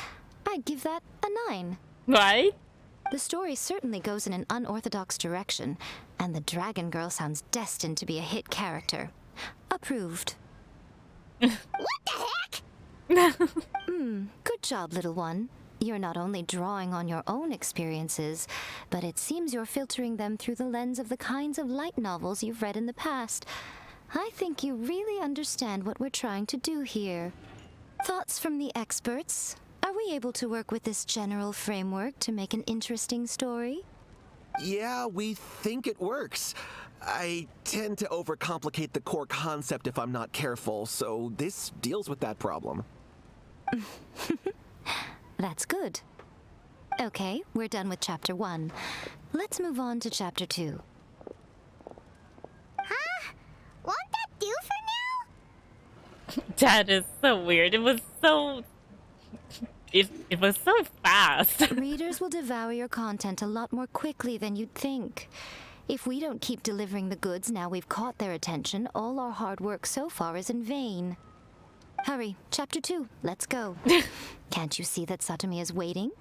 I'd give that a 9. Right? The story certainly goes in an unorthodox direction, and the Dragon Girl sounds destined to be a hit character. Approved. What the heck? Good job, little one. You're not only drawing on your own experiences, but it seems you're filtering them through the lens of the kinds of light novels you've read in the past. I think you really understand what we're trying to do here. Thoughts from the experts? Are we able to work with this general framework to make an interesting story? Yeah, we think it works. I tend to overcomplicate the core concept if I'm not careful, so this deals with that problem. That's good. Okay, we're done with chapter 1. Let's move on to chapter 2. Huh? Won't that do for now? That is so weird. It was so... It was so fast. Readers will devour your content a lot more quickly than you'd think. If we don't keep delivering the goods now we've caught their attention, all our hard work so far is in vain. Hurry, chapter 2, let's go. Can't you see that Satomi is waiting?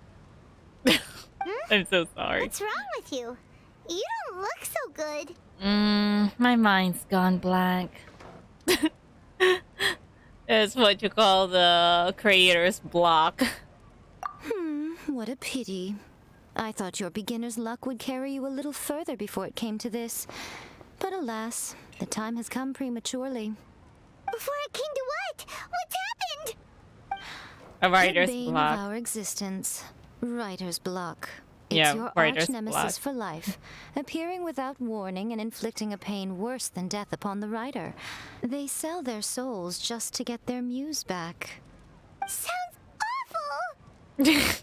I'm so sorry. What's wrong with you? You don't look so good. My mind's gone blank. It's what you call the creator's block. What a pity. I thought your beginner's luck would carry you a little further before it came to this. But alas, the time has come prematurely. Before it came to what? What's happened? A writer's The bane block. of our existence. Writer's block. It's Yeah, your writer's arch nemesis block. for life, appearing without warning and inflicting a pain worse than death upon the writer. They sell their souls just to get their muse back. Sounds awful.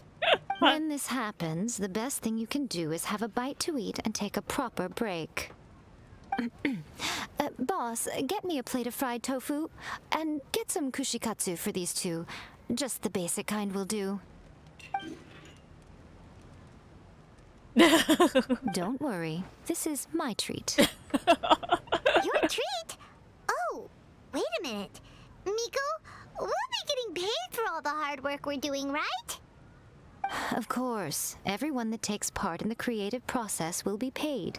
When this happens, the best thing you can do is have a bite to eat and take a proper break. Boss, get me a plate of fried tofu, and get some kushikatsu for these two. Just the basic kind will do. Don't worry, this is my treat. Your treat? Oh, wait a minute. Miko, we'll be getting paid for all the hard work we're doing, right? Of course, everyone that takes part in the creative process will be paid.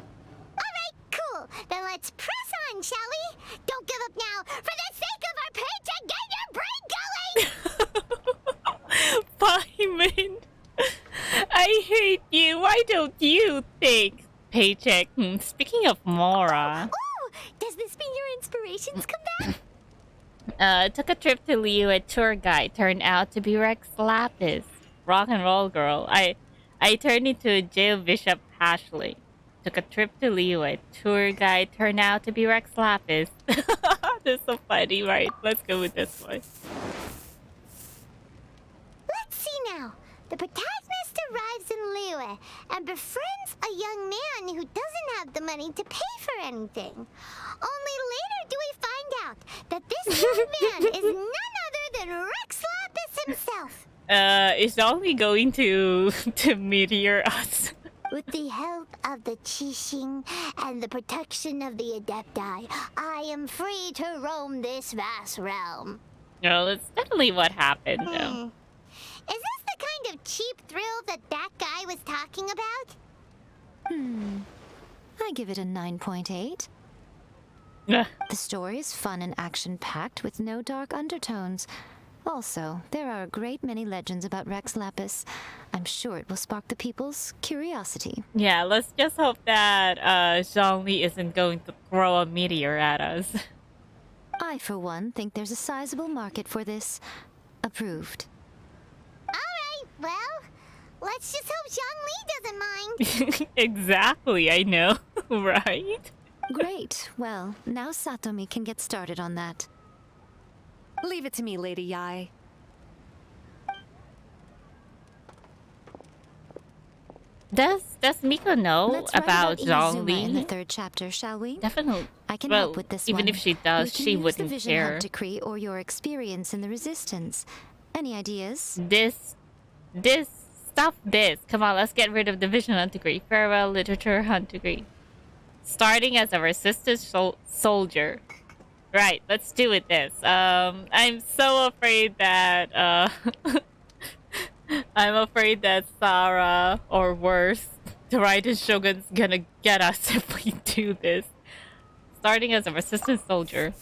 Alright, cool. Then let's press on, shall we? Don't give up now, for the sake of our paycheck, get your brain going! Paimon, I hate you. Why don't you take paycheck? Speaking of Mora, Ooh, does this mean your inspirations come back? took a trip to Liu. A tour guide turned out to be Rex Lapis, rock and roll girl. I turned into a jail Bishop Ashley. Took a trip to Liu. A tour guide turned out to be Rex Lapis. That's so funny, right? Let's go with this one. now. The protagonist arrives in Liyue and befriends a young man who doesn't have the money to pay for anything. Only later do we find out that this young man is none other than Rex Lapis himself. Is only going to to meteor us. With the help of the Qixing and the protection of the Adepti, I am free to roam this vast realm. No, that's definitely what happened, though. Is this the kind of cheap thrill that guy was talking about? I give it a 9.8. Ugh. The story is fun and action-packed with no dark undertones. Also, there are a great many legends about Rex Lapis. I'm sure it will spark the people's curiosity. Yeah, let's just hope that Zhongli isn't going to throw a meteor at us. I, for one, think there's a sizable market for this. Approved. Alright, well, let's just hope Zhongli doesn't mind. Exactly, I know, right? Great. Well, now Satomi can get started on that. Leave it to me, Lady Yai. Does Miko know Let's write about Inazuma in the Zhongli? third chapter, shall we? Definitely. I can Well, help with this even one. if she does, You can she use wouldn't the Vision care. Hunt decree or your experience in the Resistance. Any ideas? This, stop this. Come on, let's get rid of the Vision Hunt degree. Farewell, Literature Hunt degree. Starting as a resistance soldier. Right, let's do it this. I'm so afraid that, I'm afraid that Sarah, or worse, the Raiden Shogun's gonna get us if we do this. Starting as a resistance soldier.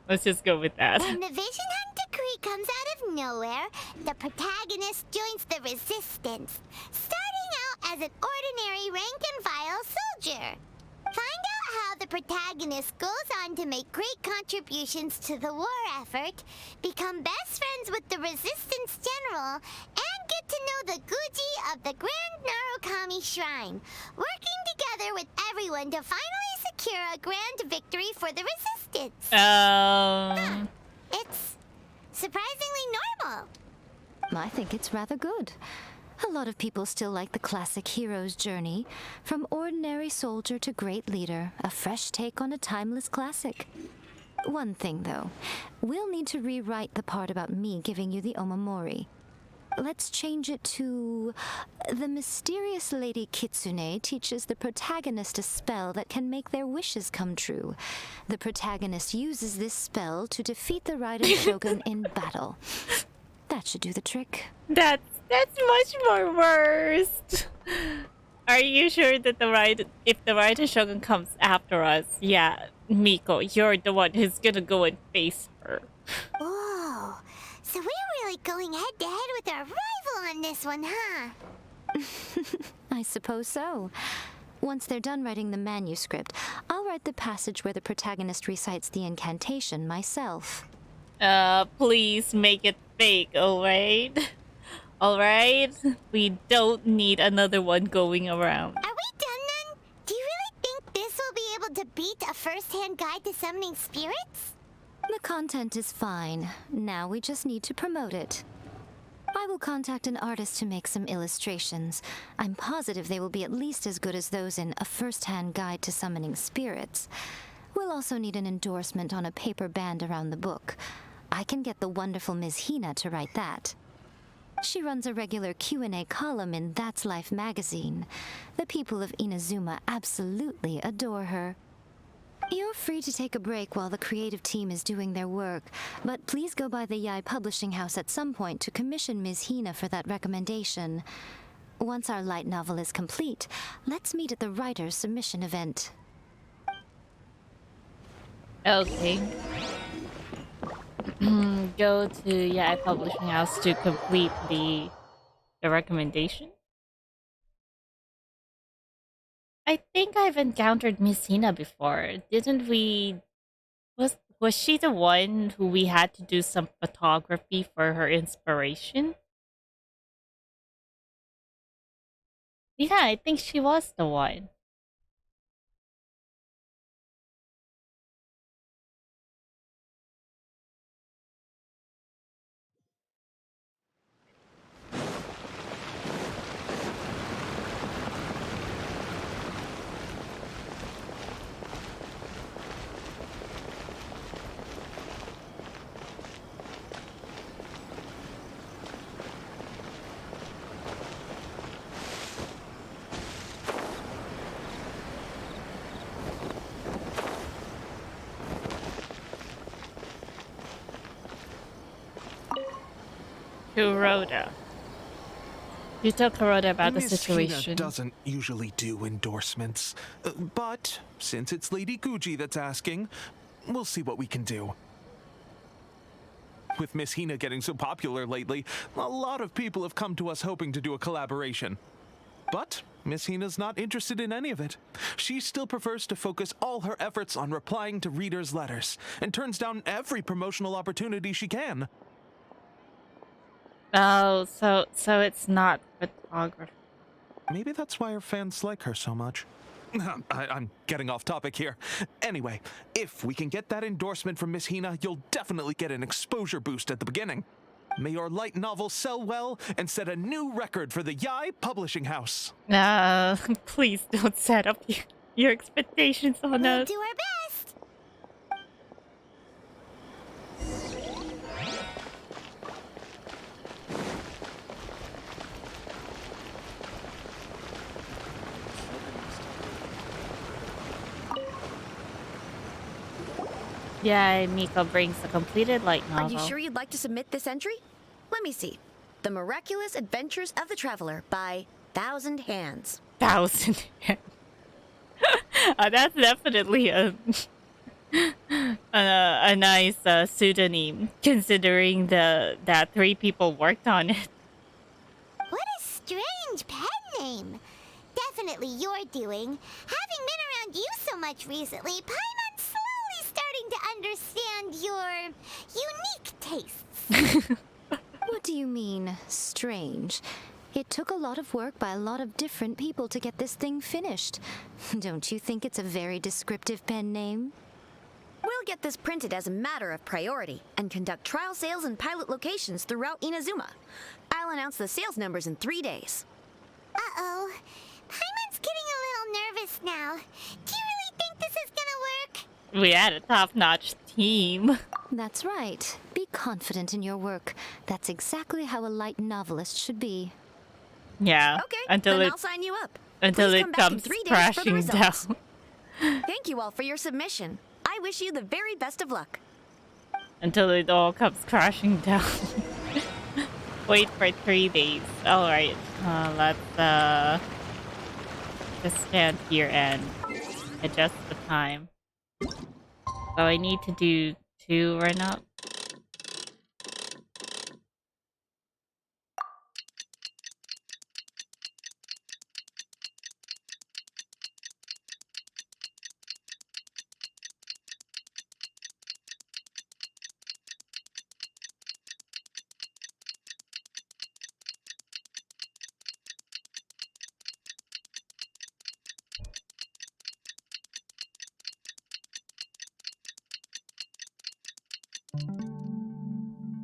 Let's just go with that. When the Vision Hunt decree comes out of nowhere, the protagonist joins the Resistance, starting out as an ordinary rank-and-file soldier. Find out how the protagonist goes on to make great contributions to the war effort, become best friends with the Resistance General, and get to know the Guji of the Grand Narukami Shrine, working together with everyone to finally secure a grand victory for the Resistance. It's surprisingly normal. I think it's rather good. A lot of people still like the classic hero's journey. From ordinary soldier to great leader, a fresh take on a timeless classic. One thing, though. We'll need to rewrite the part about me giving you the Omamori. Let's change it to... The mysterious Lady Kitsune teaches the protagonist a spell that can make their wishes come true. The protagonist uses this spell to defeat the Raiden Shogun in battle. That should do the trick. That's much more worse. Are you sure that if the Raiden Shogun comes after us, yeah, Miko, you're the one who's gonna go and face her. Whoa, so we're really going head-to-head with our rival on this one, huh? I suppose so. Once they're done writing the manuscript, I'll write the passage where the protagonist recites the incantation myself. Please make it fake, alright? Alright? We don't need another one going around. Are we done then? Do you really think this will be able to beat a first-hand guide to summoning spirits? The content is fine. Now we just need to promote it. I will contact an artist to make some illustrations. I'm positive they will be at least as good as those in A First-Hand Guide to Summoning Spirits. We'll also need an endorsement on a paper band around the book. I can get the wonderful Ms. Hina to write that. She runs a regular Q&A column in That's Life magazine. The people of Inazuma absolutely adore her. You're free to take a break while the creative team is doing their work, but please go by the Yai Publishing House at some point to commission Ms. Hina for that recommendation. Once our light novel is complete, let's meet at the writer's submission event. Okay. Go to Yai Publishing House to complete the recommendation. I think I've encountered Miss Hina before. Didn't we? Was she the one who we had to do some photography for her inspiration? Yeah, I think she was the one. Kuroda. You tell Kuroda about the Miss situation. Hina doesn't usually do endorsements, but since it's Lady Guji that's asking, we'll see what we can do. With Miss Hina getting so popular lately, a lot of people have come to us hoping to do a collaboration. But Miss Hina's not interested in any of it. She still prefers to focus all her efforts on replying to readers' letters, and turns down every promotional opportunity she can. Oh, so it's not photography. Maybe that's why her fans like her so much. I'm getting off topic here. Anyway, if we can get that endorsement from Miss Hina, you'll definitely get an exposure boost at the beginning. May your light novel sell well and set a new record for the Yai Publishing House. Please don't set up your expectations on We'll us. do our best. Yeah, Miko brings a completed light Are novel. you sure you'd like to submit this entry? Let me see. The Miraculous Adventures of the Traveler by Thousand Hands. 1,000. That's definitely a nice pseudonym, considering that 3 people worked on it. What a strange pen name. Definitely your doing. Having been around you so much recently, Paimon's slowly starting to understand your unique tastes. What do you mean, strange? It took a lot of work by a lot of different people to get this thing finished. Don't you think it's a very descriptive pen name? We'll get this printed as a matter of priority and conduct trial sales in pilot locations throughout Inazuma. I'll announce the sales numbers in 3 days. Uh-oh. Paimon's getting a little nervous now. Do you really think this is gonna work? We had a top-notch team. That's right. Be confident in your work. That's exactly how a light novelist should be. Yeah. Okay, until then it I'll sign you up. until Please it come back in comes 3 days for the crashing results. down. Thank you all for your submission. I wish you the very best of luck. Until it all comes crashing down. Wait for 3 days. All right. Let's just stand here and adjust the time. So I need to do 2 right now.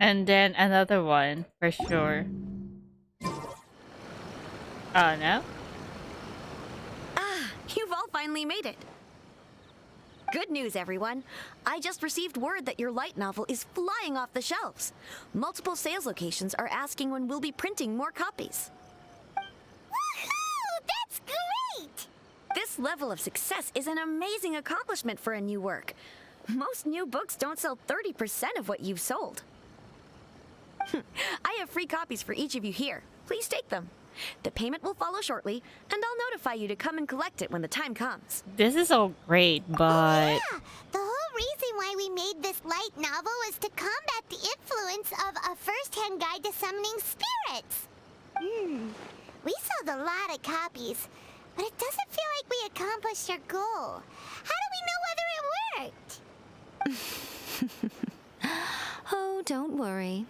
And then another one, for sure. Oh, no? Ah, you've all finally made it. Good news, everyone. I just received word that your light novel is flying off the shelves. Multiple sales locations are asking when we'll be printing more copies. Woohoo! That's great! This level of success is an amazing accomplishment for a new work. Most new books don't sell 30% of what you've sold. I have free copies for each of you here. Please take them. The payment will follow shortly, and I'll notify you to come and collect it when the time comes. This is all great, but... Oh, yeah. The whole reason why we made this light novel was to combat the influence of a first-hand guide to summoning spirits. We sold a lot of copies, but it doesn't feel like we accomplished our goal. How do we know whether it worked? Oh, don't worry.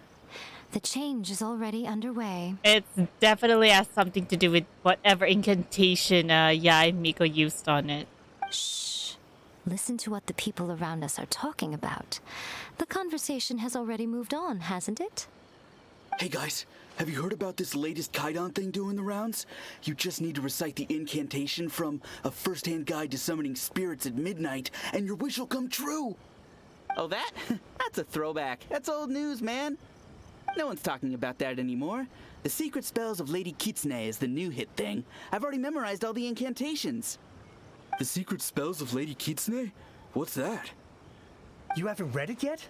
The change is already underway. It definitely has something to do with whatever incantation Yai and Miko used on it. Shh. Listen to what the people around us are talking about. The conversation has already moved on, hasn't it? Hey guys, have you heard about this latest Kaidan thing doing the rounds? You just need to recite the incantation from A First-Hand Guide to Summoning Spirits at Midnight, and your wish will come true! Oh, that? That's a throwback. That's old news, man. No one's talking about that anymore. The Secret Spells of Lady Kitsune is the new hit thing. I've already memorized all the incantations. The Secret Spells of Lady Kitsune? What's that? You haven't read it yet?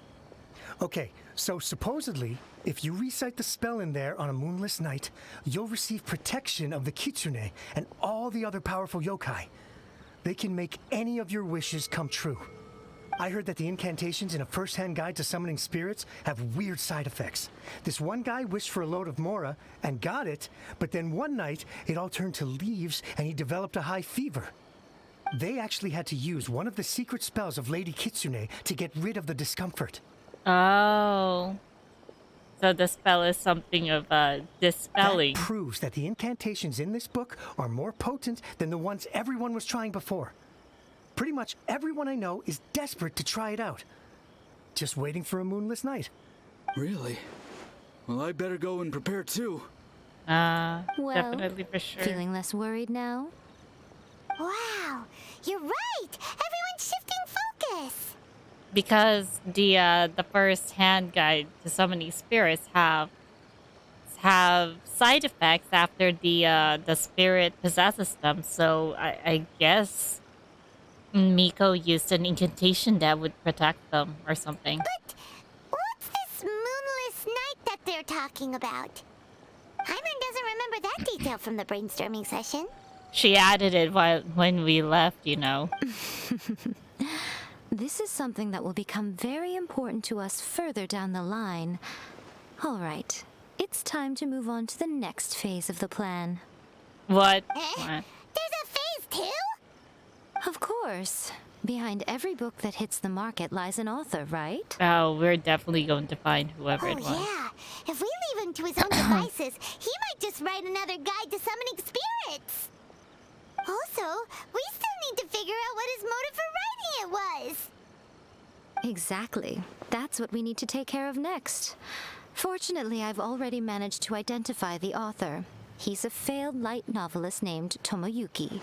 Okay, so supposedly, if you recite the spell in there on a moonless night, you'll receive protection of the Kitsune and all the other powerful yokai. They can make any of your wishes come true. I heard that the incantations in a first-hand guide to summoning spirits have weird side effects. This one guy wished for a load of mora and got it, but then one night it all turned to leaves and he developed a high fever. They actually had to use one of the secret spells of Lady Kitsune to get rid of the discomfort. Oh. So the spell is something of dispelling. That proves that the incantations in this book are more potent than the ones everyone was trying before. Pretty much everyone I know is desperate to try it out. Just waiting for a moonless night. Really? Well, I better go and prepare too. Well, Definitely for sure. feeling less worried now? Wow, you're right! Everyone's shifting focus! Because the first hand guide to summoning spirits have side effects after the spirit possesses them. So I guess Miko used an incantation that would protect them or something. But what's this moonless night that they're talking about? Hyman doesn't remember that detail from the brainstorming session. She added it when we left, you know. This is something that will become very important to us further down the line. All right, it's time to move on to the next phase of the plan. What? There's a phase 2? Of course. Behind every book that hits the market lies an author, right? Oh, we're definitely going to find whoever it was. Yeah. If we leave him to his own devices, he might just write another guide to summoning spirits. Also, we still need to figure out what his motive for writing it was. Exactly. That's what we need to take care of next. Fortunately, I've already managed to identify the author. He's a failed light novelist named Tomoyuki.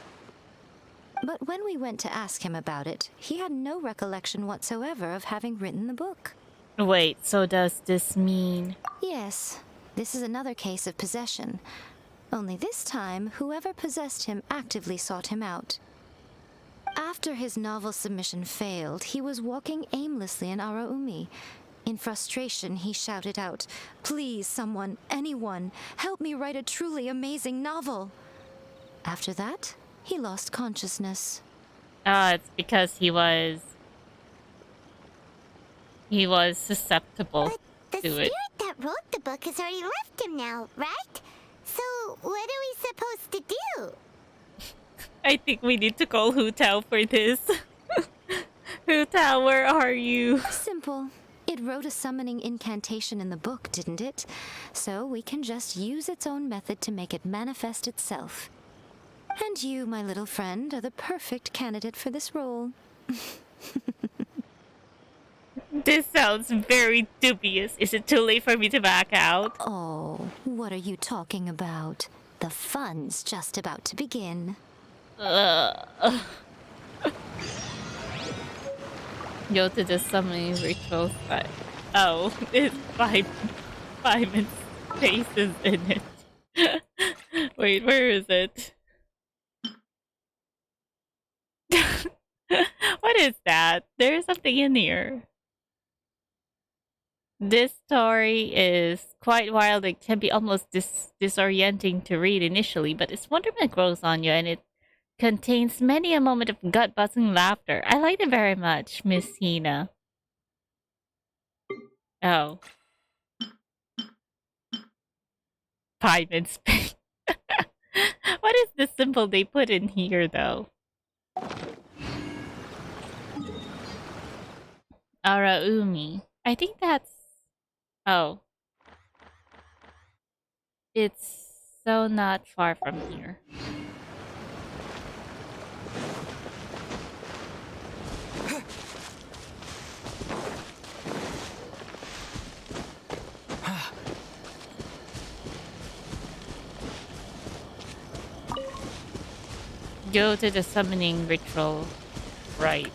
But when we went to ask him about it, he had no recollection whatsoever of having written the book. Wait, so does this mean... Yes, this is another case of possession. Only this time, whoever possessed him actively sought him out. After his novel submission failed, he was walking aimlessly in Araumi. In frustration, he shouted out, "Please, someone, anyone, help me write a truly amazing novel." After that, he lost consciousness. It's because he was susceptible But the to spirit it. that wrote the book has already left him now, right? So what are we supposed to do? I think we need to call Hu Tao for this. Hu Tao, where are you? Simple. It wrote a summoning incantation in the book, didn't it? So we can just use its own method to make it manifest itself. And you, my little friend, are the perfect candidate for this role. This sounds very dubious. Is it too late for me to back out? Oh, what are you talking about? The fun's just about to begin. Go to the summoning ritual site. Oh, it's Simon's face is in it. Wait, where is it? What is that? There's something in here. This story is quite wild. It can be almost disorienting to read initially, but its wonderment grows on you, and it contains many a moment of gut-busting laughter. I like it very much, Miss Hina. Oh. Pine space. What is the symbol they put in here, though? Araumi. I think that's... Oh. It's so not far from here. Go to the summoning ritual. Right.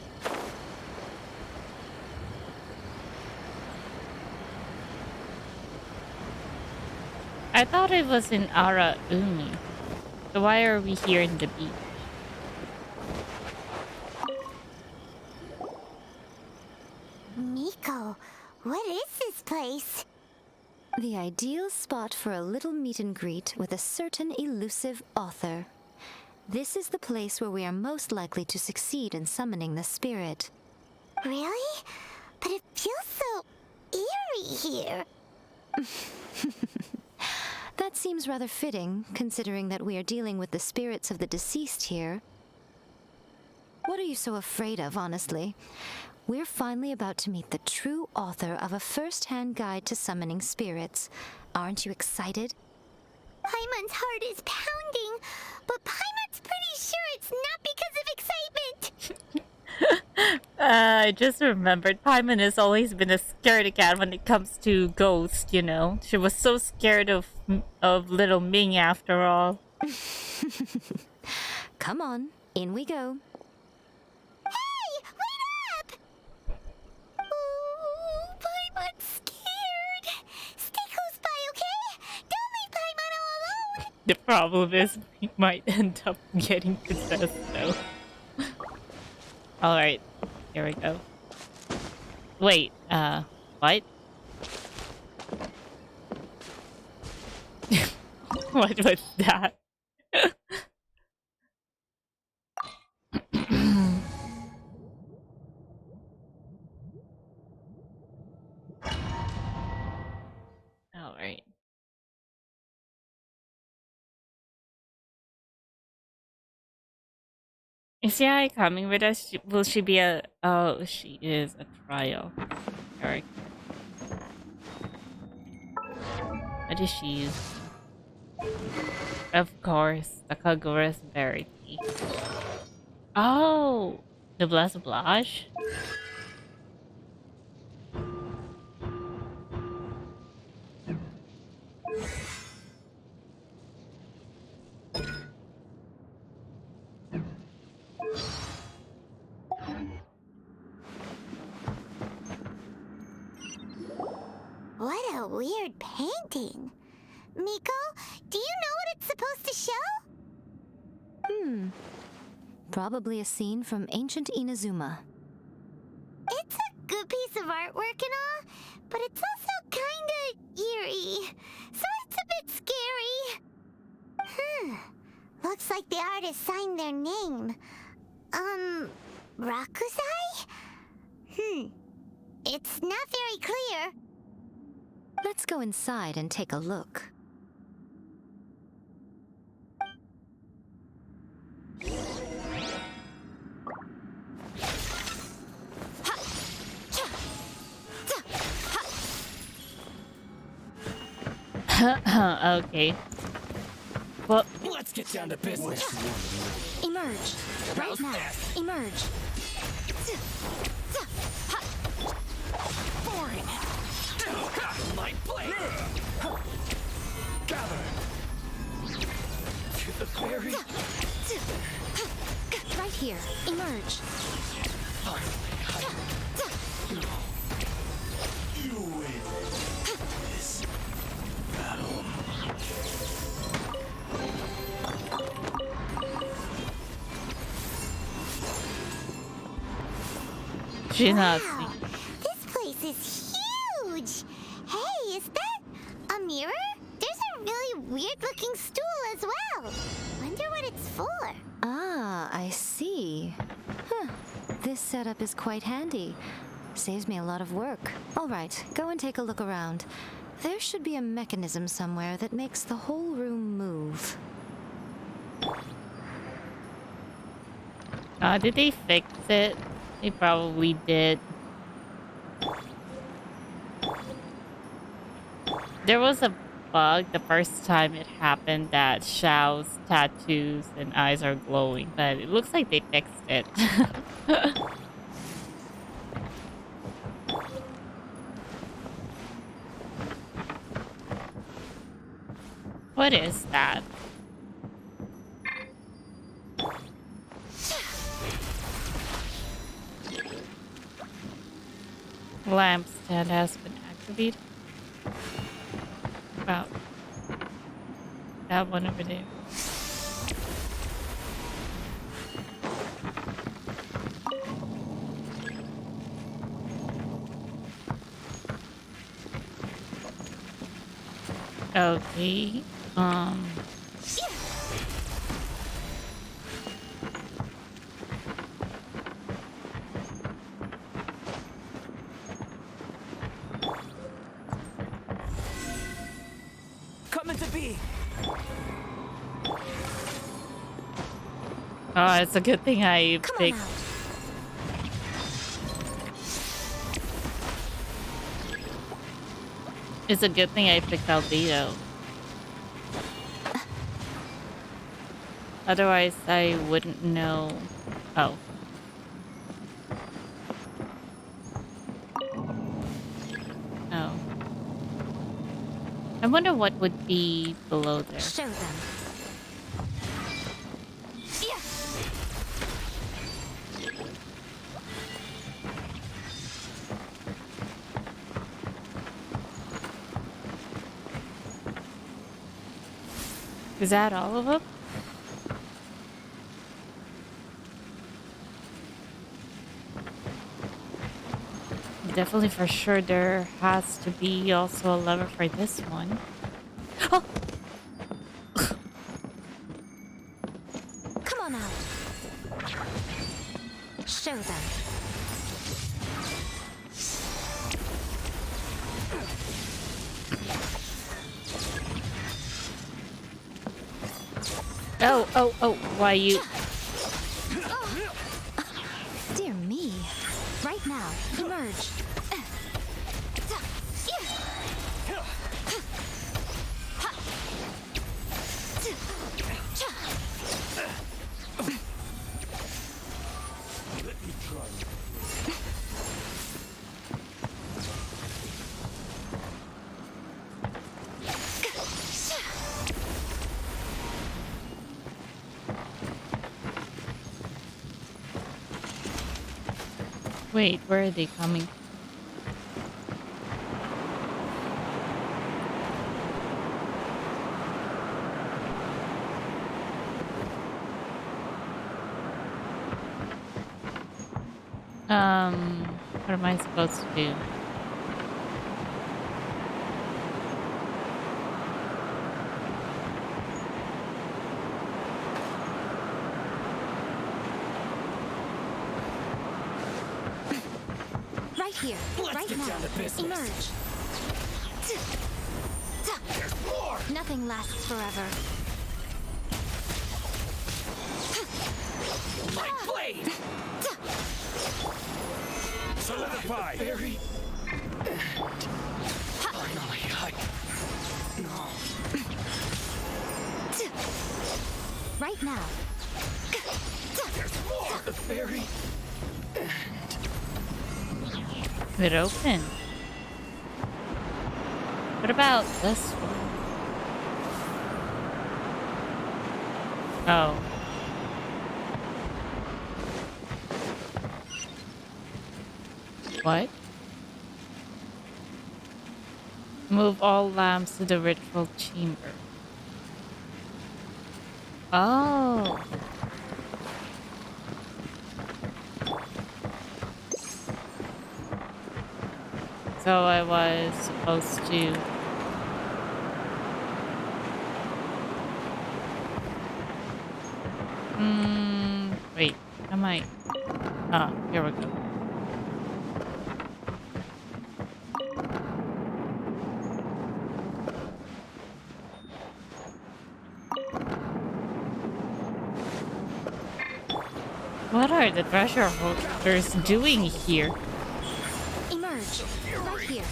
I thought it was in Araumi. So why are we here in the beach? Miko, What is this place? The ideal spot for a little meet and greet with a certain elusive author. This is the place where we are most likely to succeed in summoning the spirit. Really? But it feels so eerie here. That seems rather fitting, considering that we are dealing with the spirits of the deceased here. What are you so afraid of, honestly? We're finally about to meet the true author of a first-hand guide to summoning spirits. Aren't you excited? Paimon's heart is pounding, but Paimon's pretty sure it's not because of excitement. I just remembered Paimon has always been a scaredy cat when it comes to ghosts, you know. She was so scared of little Ming after all. Come on, in we go. Hey, wait up! Ooh, Paimon's scared. Stay close by, okay? Don't leave Paimon all alone. The problem is we might end up getting possessed though. Alright, here we go. Wait, what? What was that? Alright. Is Yai coming with us? Will she be a... Oh, she is a trial character. What is she using? Of course, the Kagura's berry tea. Oh! The Blessed Blush? What a weird painting. Miko, do you know what it's supposed to show? Probably a scene from ancient Inazuma. It's a good piece of artwork and all, but it's also kinda eerie. So it's a bit scary. Looks like the artist signed their name. Rakusai? It's not very clear. Let's go inside and take a look. Okay. Well, Let's get down to business. Emerge! Right now! Emerge! Boring. My blade. Gather. To the very. Right here! Emerge! You win this battle. she's not Wow, this place is huge. Hey, is that a mirror? There's a really weird-looking stool as well. Wonder what it's for. Ah, I see. Huh. This setup is quite handy. Saves me a lot of work. All right, go and take a look around. There should be a mechanism somewhere that makes the whole room move. Did they fix it? They probably did. There was a bug the first time it happened that Xiao's tattoos and eyes are glowing, but it looks like they fixed it. What is that? Lampstand has been activated. About that one over there. Okay. Coming to be. Oh, it's a good thing I picked. It's a good thing I picked Albedo. Otherwise, I wouldn't know. Oh. Oh. I wonder what would be below there. Show them. Is that all of them? Definitely for sure there has to be also a lever for this one. Oh! Come on out. Show them. Oh, why you... Dear me. Right now, emerge. Wait, where are they coming? What am I supposed to do? Right here. Right now. Emerge. Nothing lasts forever. My blade! Solidify! Very. Finally, no. Right now. There's more! The very. It open. What about this one? Oh. What? Move all lamps to the ritual chamber. Oh. So I was supposed to... Wait, am I... Ah, here we go. What are the treasure holders doing here? Emerge. Right here.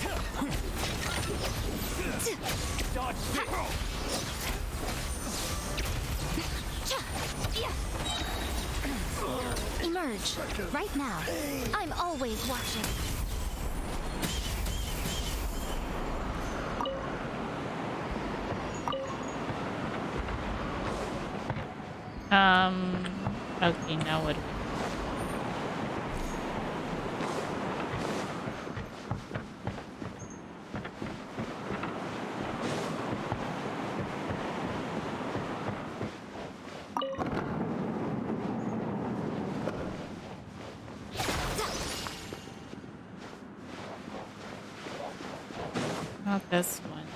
Emerge. Right now. I'm always watching. Okay, now what? Not this one.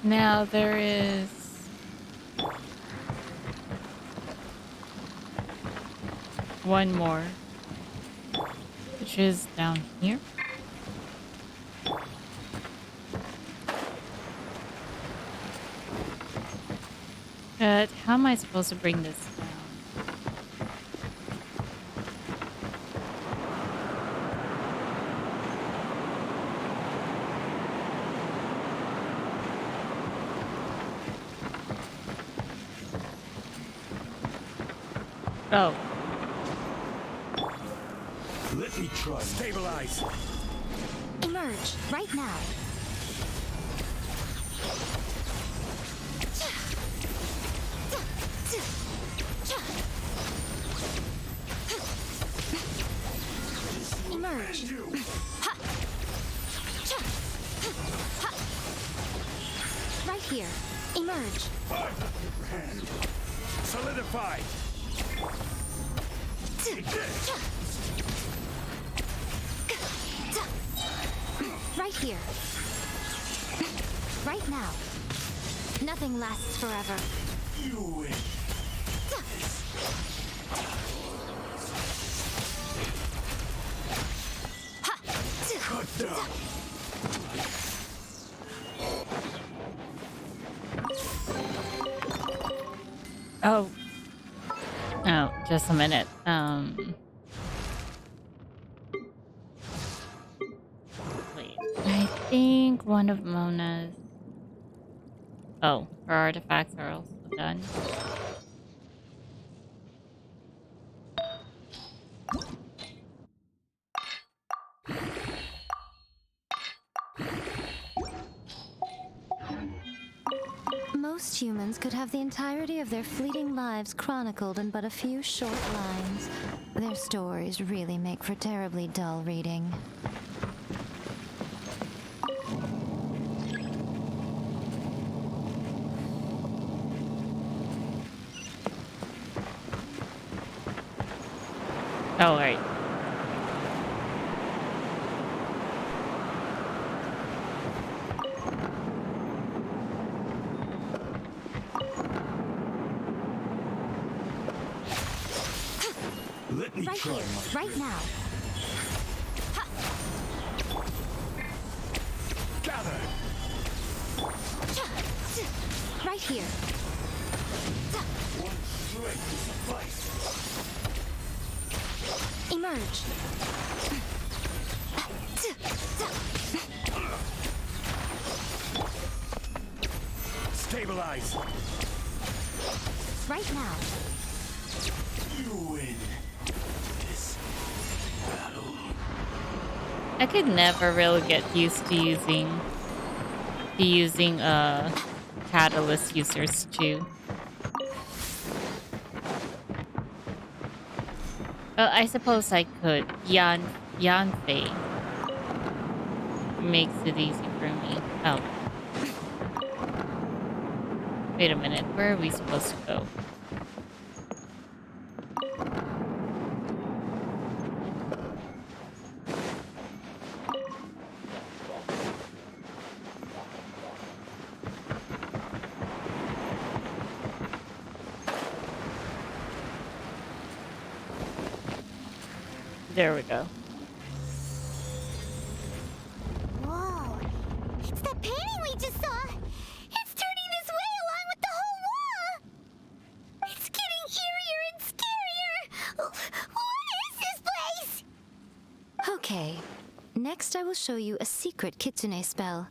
Now there is one more, which is down here. But how am I supposed to bring this down? Oh. Let me try. Stabilize. Emerge right now. Emerge. Right here. Emerge. Solidify. Right here. Right now. Nothing lasts forever. You win. Cut down. Oh. Oh, just a minute. Wait. I think one of Mona's... Oh, her artifacts are also done. Most humans could have the entirety of their fleeting lives chronicled in but a few short lines. Their stories really make for terribly dull reading. Oh, right. Let me Right try here, my right now. gather. Right here. One strength to suffice. Emerge. Stabilize. Right now. You win. This battle. I could never really get used to using catalyst users too. Well, I suppose I could. Yanfei makes it easy for me. Oh. Wait a minute, where are we supposed to go? There we go. Whoa. It's that painting we just saw. It's turning this way along with the whole wall. It's getting eerier and scarier. What is this place? Okay. Next I will show you a secret kitsune spell.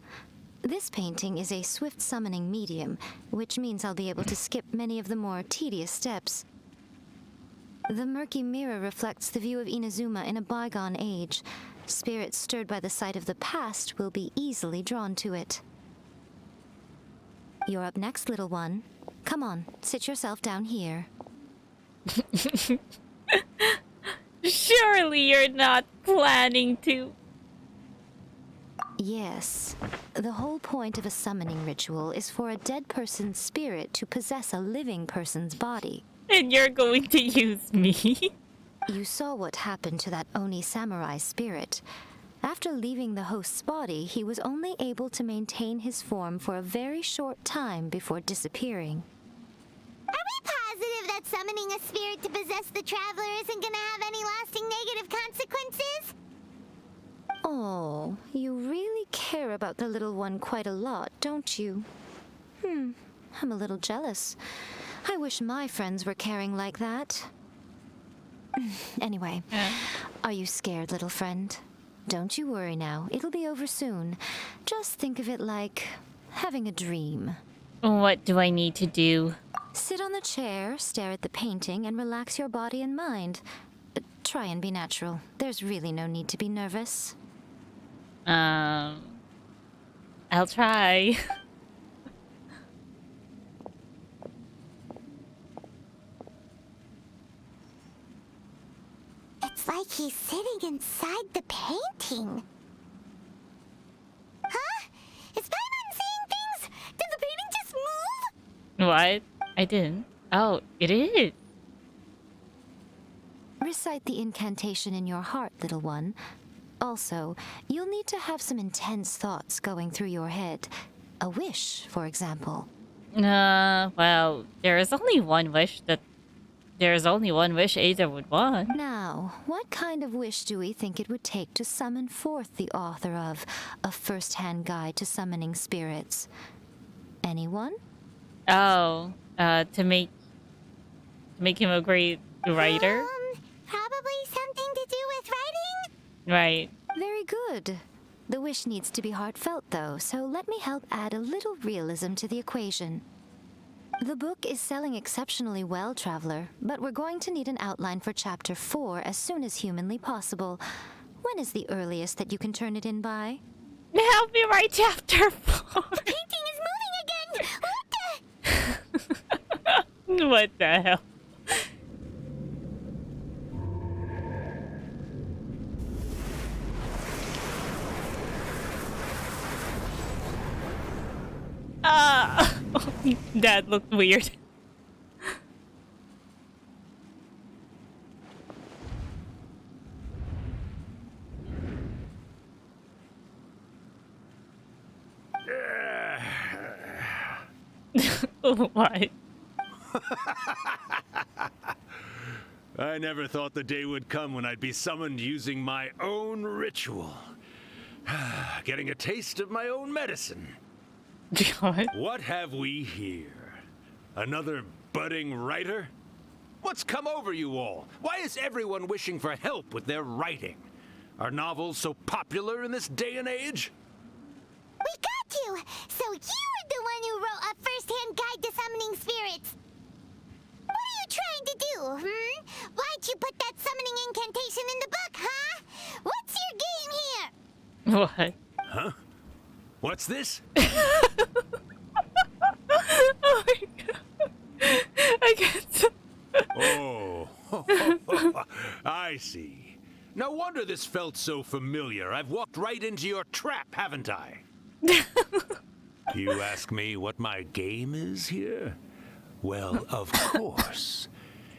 This painting is a swift summoning medium, which means I'll be able to skip many of the more tedious steps. The murky mirror reflects the view of Inazuma in a bygone age. Spirits stirred by the sight of the past will be easily drawn to it. You're up next, little one. Come on, sit yourself down here. Surely you're not planning to. Yes. The whole point of a summoning ritual is for a dead person's spirit to possess a living person's body. And you're going to use me. You saw what happened to that Oni samurai spirit. After leaving the host's body, he was only able to maintain his form for a very short time before disappearing. Are we positive that summoning a spirit to possess the traveler isn't gonna have any lasting negative consequences? Oh, you really care about the little one quite a lot, don't you? I'm a little jealous. I wish my friends were caring like that. Anyway, are you scared, little friend? Don't you worry now. It'll be over soon. Just think of it like having a dream. What do I need to do? Sit on the chair, stare at the painting, and relax your body and mind. Try and be natural. There's really no need to be nervous. I'll try. It's like he's sitting inside the painting. Huh? Is Paimon seeing things? Did the painting just move? What? I didn't. Oh, it is. Recite the incantation in your heart, little one. Also, you'll need to have some intense thoughts going through your head. A wish, for example. Well, there's only one wish Ada would want. Now, what kind of wish do we think it would take to summon forth the author of A First-Hand Guide to Summoning Spirits? Anyone? Oh, to make him a great writer? Probably something to do with writing? Right. Very good. The wish needs to be heartfelt, though, so let me help add a little realism to the equation. The book is selling exceptionally well, Traveler, but we're going to need an outline for Chapter 4 as soon as humanly possible. When is the earliest that you can turn it in by? Help me write Chapter 4! The painting is moving again! What the hell? That looked weird. What? I never thought the day would come when I'd be summoned using my own ritual. Getting a taste of my own medicine. What have we here? Another budding writer? What's come over you all? Why is everyone wishing for help with their writing? Are novels so popular in this day and age? We got you! So you were the one who wrote A First-Hand Guide to Summoning Spirits. What are you trying to do, Why'd you put that summoning incantation in the book, huh? What's your game here? What? Huh? What's this? Oh my god. I can't. Oh, I see. No wonder this felt so familiar. I've walked right into your trap, haven't I? You ask me what my game is here? Well, of course.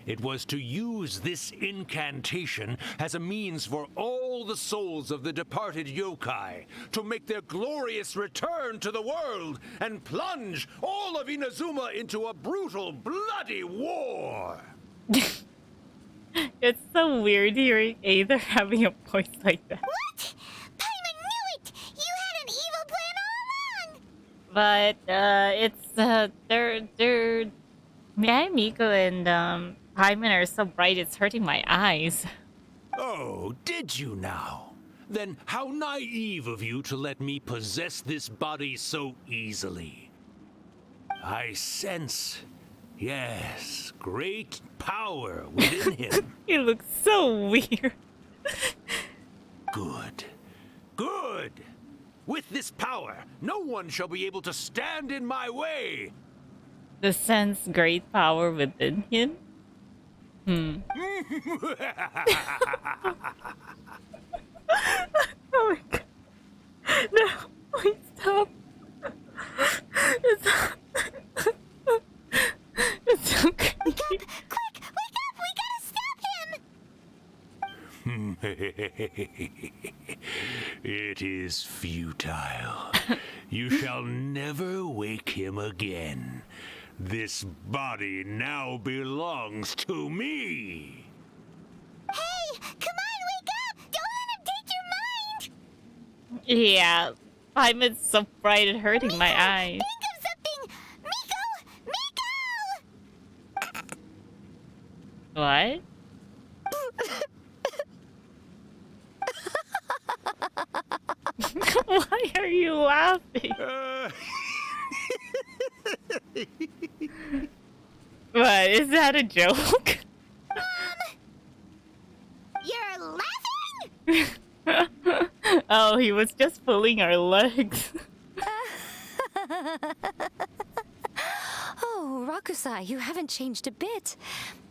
It was to use this incantation as a means for all the souls of the departed yokai to make their glorious return to the world and plunge all of Inazuma into a brutal, bloody war. It's so weird hearing Ada having a voice like that. What? Paimon knew it! You had an evil plan all along! But, they're... Miko and, Paimon are so bright it's hurting my eyes. Oh, did you now? Then how naive of you to let me possess this body so easily. I sense, yes, great power within him. He looks so weird. Good. Good! With this power, no one shall be able to stand in my way. The sense great power within him? Oh my god. No, please stop. It's so creepy. Wake up! Quick! Wake up! We gotta stop him! It is futile. You shall never wake him again. This body now belongs to me. Hey, come on, wake up! Don't let him take your mind! Yeah, Paimon's so bright and hurting my eyes. Think of something! Miko! What? Why are you laughing? What, is that a joke? You're laughing? Oh, he was just pulling our legs. Oh, Rakusai, you haven't changed a bit.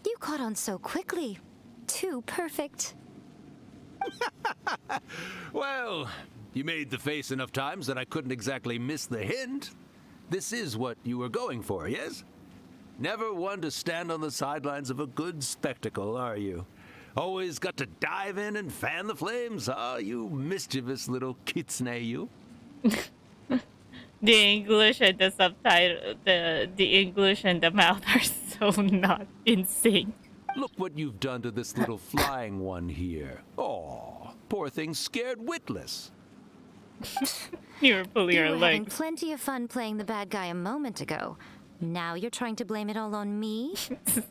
You caught on so quickly. Too perfect. Well, you made the face enough times that I couldn't exactly miss the hint. This is what you were going for, yes? Never one to stand on the sidelines of a good spectacle, are you? Always got to dive in and fan the flames, huh? You mischievous little kitsune, you. The English and the subtitle, the English and the mouth are so not in sync. Look what you've done to this little flying one here. Oh, poor thing scared witless. You were pulling You our were having legs. plenty of fun playing the bad guy a moment ago. Now you're trying to blame it all on me?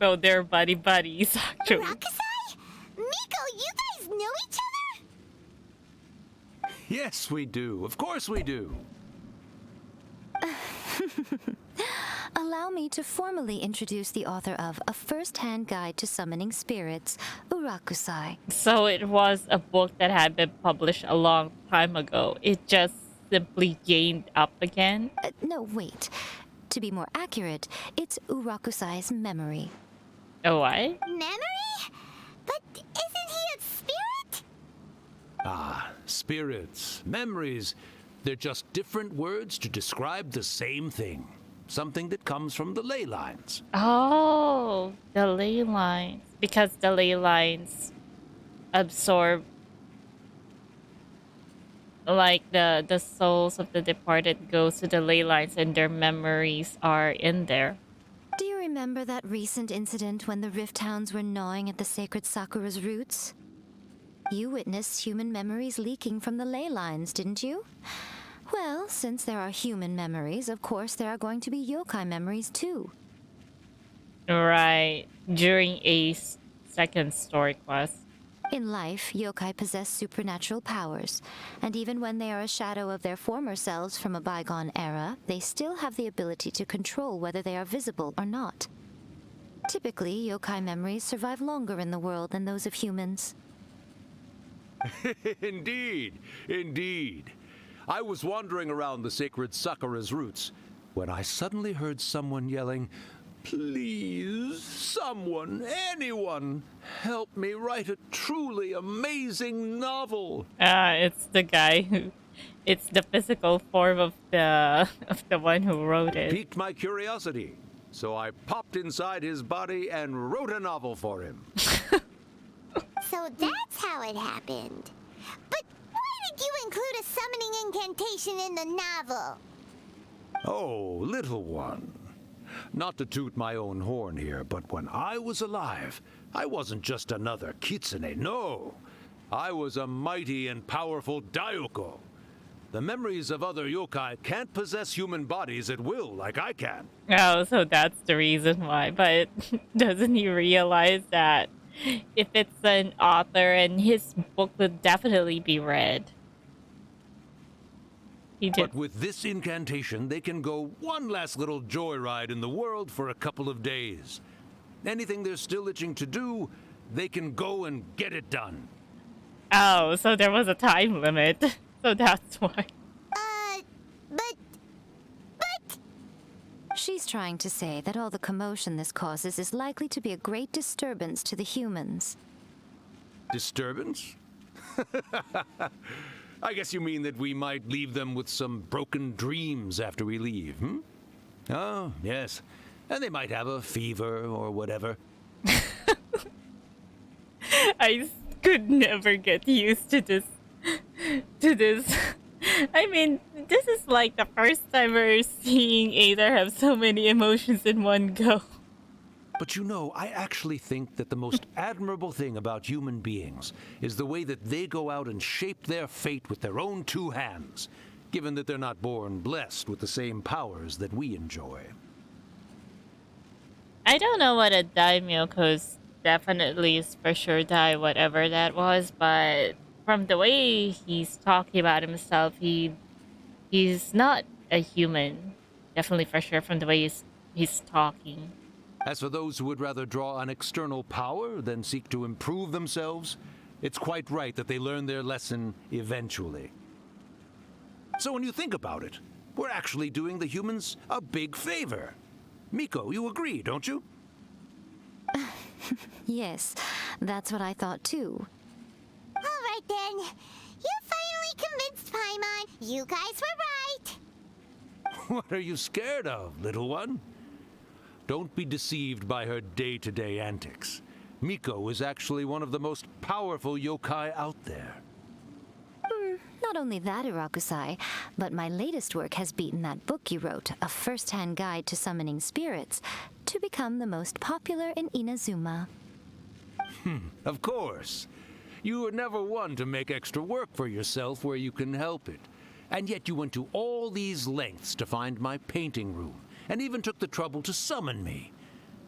So they're buddies, actually. Rakusai? Miko, you guys know each other? Yes, we do. Of course we do. Allow me to formally introduce the author of A First-Hand Guide to Summoning Spirits, Urakusai. So it was a book that had been published a long time ago. It just simply gained up again. No, wait. To be more accurate, it's Urakusai's memory. Oh, what? Memory? But isn't he a spirit? Ah, spirits, memories. They're just different words to describe the same thing. Something that comes from the ley lines. Oh, the ley lines. Because the ley lines absorb, like, the souls of the departed goes to the ley lines and their memories are in there. Do you remember that recent incident when the Rift Hounds were gnawing at the sacred Sakura's roots? You witnessed human memories leaking from the ley lines, didn't you? Well, since there are human memories, of course there are going to be yokai memories too. Right. During a second story quest. In life, yokai possess supernatural powers, and even when they are a shadow of their former selves from a bygone era, they still have the ability to control whether they are visible or not. Typically, yokai memories survive longer in the world than those of humans. Indeed, indeed. I was wandering around the sacred Sakura's roots when I suddenly heard someone yelling, "Please, someone, anyone, help me write a truly amazing novel." It's the guy who, it's the physical form of the one who wrote it. Piqued my curiosity, so I popped inside his body and wrote a novel for him. So that's how it happened. But why did you include a summoning incantation in the novel? Oh, little one. Not to toot my own horn here, but when I was alive, I wasn't just another kitsune, no. I was a mighty and powerful Daioko. The memories of other yokai can't possess human bodies at will like I can. Oh, so that's the reason why. But doesn't he realize that if it's an author and his book would definitely be read? He did. But with this incantation, they can go one last little joyride in the world for a couple of days. Anything they're still itching to do, they can go and get it done. Oh, so there was a time limit. So that's why. But... She's trying to say that all the commotion this causes is likely to be a great disturbance to the humans. Disturbance? I guess you mean that we might leave them with some broken dreams after we leave, hmm? Oh, yes. And they might have a fever or whatever. I could never get used to this to this. I mean, this is like the first time we're seeing Ada have so many emotions in one go. But you know, I actually think that the most admirable thing about human beings is the way that they go out and shape their fate with their own two hands, given that they're not born blessed with the same powers that we enjoy. I don't know what a daimyo, cause definitely is for sure die, whatever that was, but from the way he's talking about himself, he's not a human. Definitely for sure from the way he's talking. As for those who would rather draw on external power than seek to improve themselves, it's quite right that they learn their lesson eventually. So when you think about it, we're actually doing the humans a big favor. Miko, you agree, don't you? Yes, that's what I thought too. All right then. You finally convinced Paimon. You guys were right. What are you scared of, little one? Don't be deceived by her day-to-day antics. Miko is actually one of the most powerful yokai out there. Not only that, Irakusai, but my latest work has beaten that book you wrote, A First-Hand Guide to Summoning Spirits, to become the most popular in Inazuma. Of course. You were never one to make extra work for yourself where you can help it. And yet you went to all these lengths to find my painting room, and even took the trouble to summon me.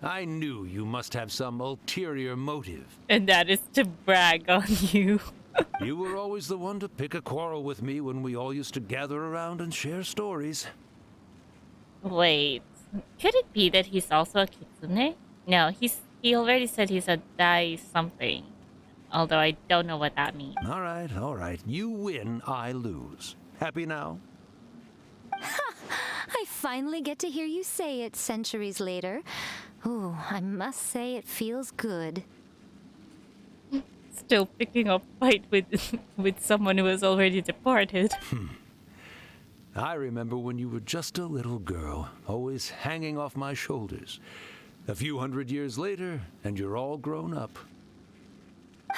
I knew you must have some ulterior motive. And that is to brag on you. You were always the one to pick a quarrel with me when we all used to gather around and share stories. Wait, could it be that he's also a kitsune? No, he already said he's a dai something. Although I don't know what that means. All right. You win, I lose. Happy now? I finally get to hear you say it centuries later. Ooh, I must say it feels good. Still picking up fight with someone who has already departed. I remember when you were just a little girl, always hanging off my shoulders. A few hundred years later, and you're all grown up.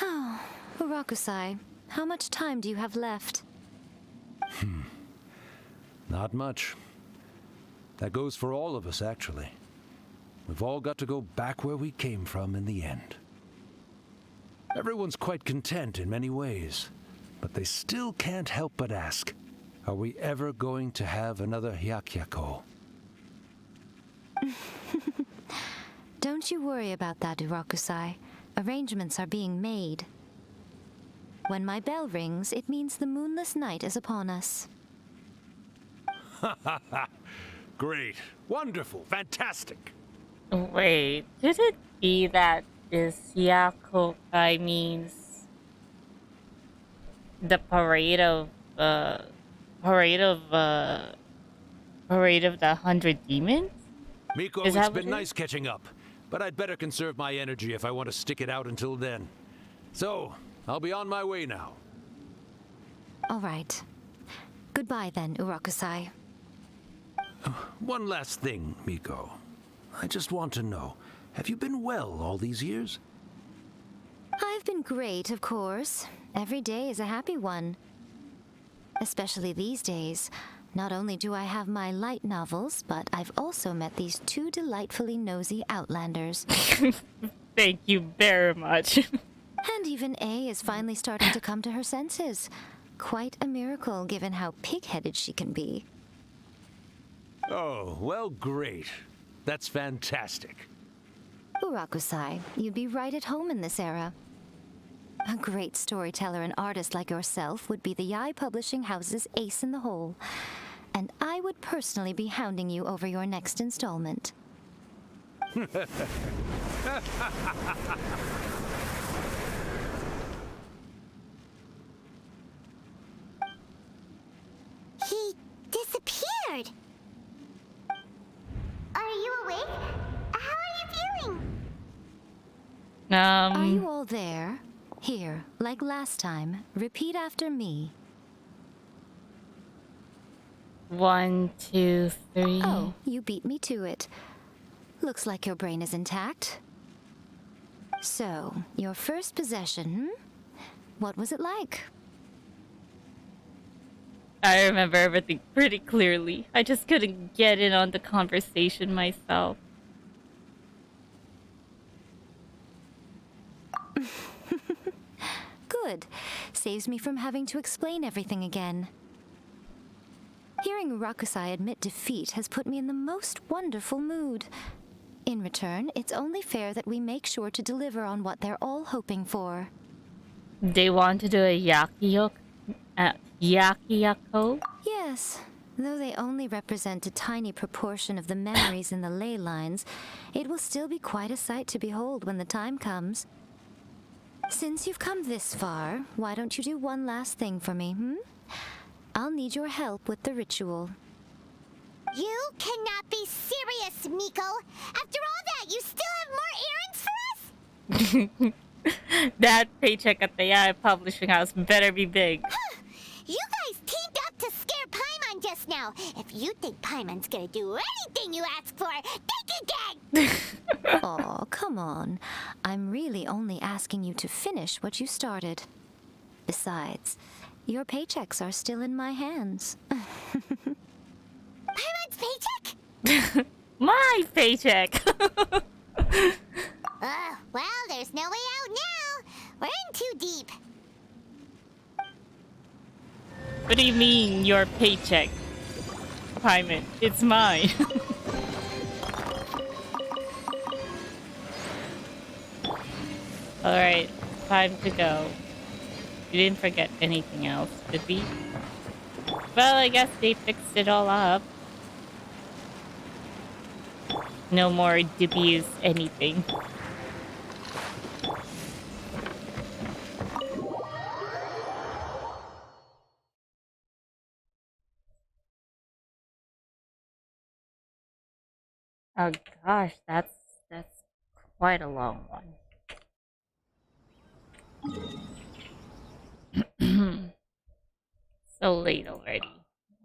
Oh, Urakusai, how much time do you have left? Not much. That goes for all of us, actually. We've all got to go back where we came from in the end. Everyone's quite content in many ways, but they still can't help but ask, are we ever going to have another Hyakyako? Don't you worry about that, Urakusai. Arrangements are being made. When my bell rings, it means the moonless night is upon us. Great. Wonderful. Fantastic. Wait, could it be that this Yakokai means the parade of the 100 demons? Miko, Is that it's what been it nice catching up, but I'd better conserve my energy if I want to stick it out until then. So, I'll be on my way now. All right. Goodbye then, Urakusai. One last thing, Miko. I just want to know, have you been well all these years? I've been great, of course. Every day is a happy one. Especially these days. Not only do I have my light novels, but I've also met these two delightfully nosy outlanders. Thank you very much. And even A is finally starting to come to her senses. Quite a miracle, given how pig-headed she can be. Oh, well, great. That's fantastic. Urakusai, you'd be right at home in this era. A great storyteller and artist like yourself would be the Yai Publishing House's ace in the hole. And I would personally be hounding you over your next installment. He disappeared. Are you awake? How are you feeling? Are you all there? Here, like last time, repeat after me. 1, 2, 3. Oh, you beat me to it. Looks like your brain is intact. So, your first possession, What was it like? I remember everything pretty clearly. I just couldn't get in on the conversation myself. Good. Saves me from having to explain everything again. Hearing Rakusai admit defeat has put me in the most wonderful mood. In return, it's only fair that we make sure to deliver on what they're all hoping for. They want to do a yakiyako? Yes, though they only represent a tiny proportion of the memories in the ley lines, it will still be quite a sight to behold when the time comes. Since you've come this far, why don't you do one last thing for me, I'll need your help with the ritual. You cannot be serious, Miko. After all that, you still have more errands for us? That paycheck at the Yaya Publishing House better be big. You guys teamed up to scare Paimon just now. If you think Paimon's gonna do anything you ask for, think again! Aw, come on. I'm really only asking you to finish what you started. Besides, your paychecks are still in my hands. Paimon's paycheck? My paycheck! Well, there's no way out now. We're in too deep. What do you mean, your paycheck? Paimon, it's mine. Alright, time to go. We didn't forget anything else, did we? Well, I guess they fixed it all up. No more dubious anything. Oh gosh, that's quite a long one. So late already.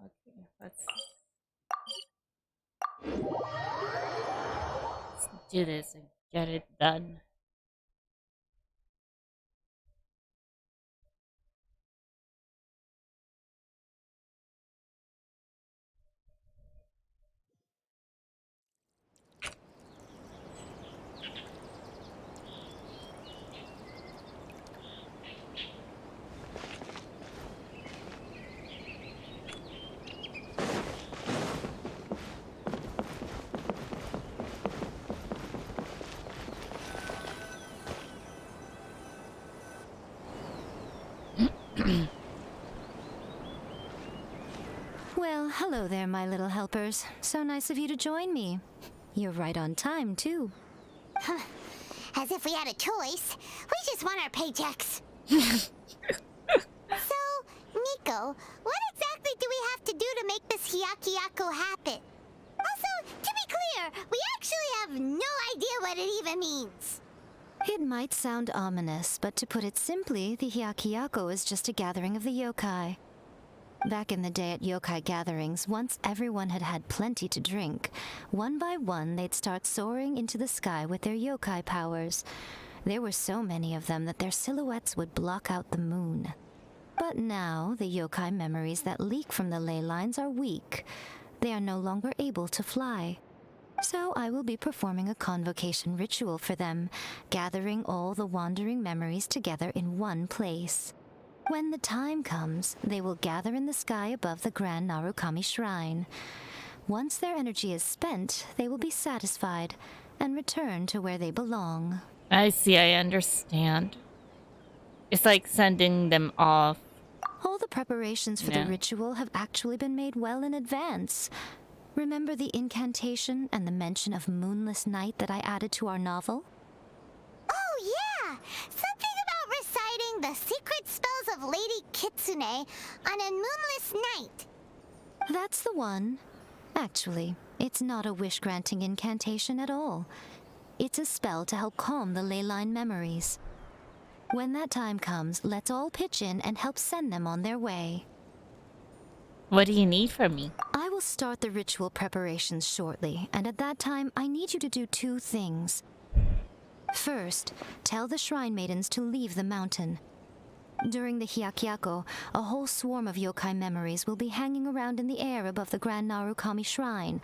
Okay, let's do this and get it done. Well, hello there, my little helpers. So nice of you to join me. You're right on time, too. As if we had a choice. We just want our paychecks. So, Nico, what exactly do we have to do to make this Hyakiyako happen? Also, to be clear, we actually have no idea what it even means. It might sound ominous, but to put it simply, the Hyakiyako is just a gathering of the yokai. Back in the day at yokai gatherings, once everyone had had plenty to drink, one by one they'd start soaring into the sky with their yokai powers. There were so many of them that their silhouettes would block out the moon. But now, the yokai memories that leak from the ley lines are weak. They are no longer able to fly. So I will be performing a convocation ritual for them, gathering all the wandering memories together in one place. When the time comes, they will gather in the sky above the Grand Narukami Shrine. Once their energy is spent, they will be satisfied and return to where they belong. I see, I understand. It's like sending them off. All the preparations for the ritual have actually been made well in advance. Remember the incantation and the mention of moonless night that I added to our novel? Oh, yeah! Something about reciting the secret spells of Lady Kitsune on a moonless night. That's the one. Actually, it's not a wish-granting incantation at all. It's a spell to help calm the ley line memories. When that time comes, let's all pitch in and help send them on their way. What do you need from me? I will start the ritual preparations shortly, and at that time, I need you to do two things. First, tell the Shrine Maidens to leave the mountain. During the Hyakyako, a whole swarm of yokai memories will be hanging around in the air above the Grand Narukami Shrine.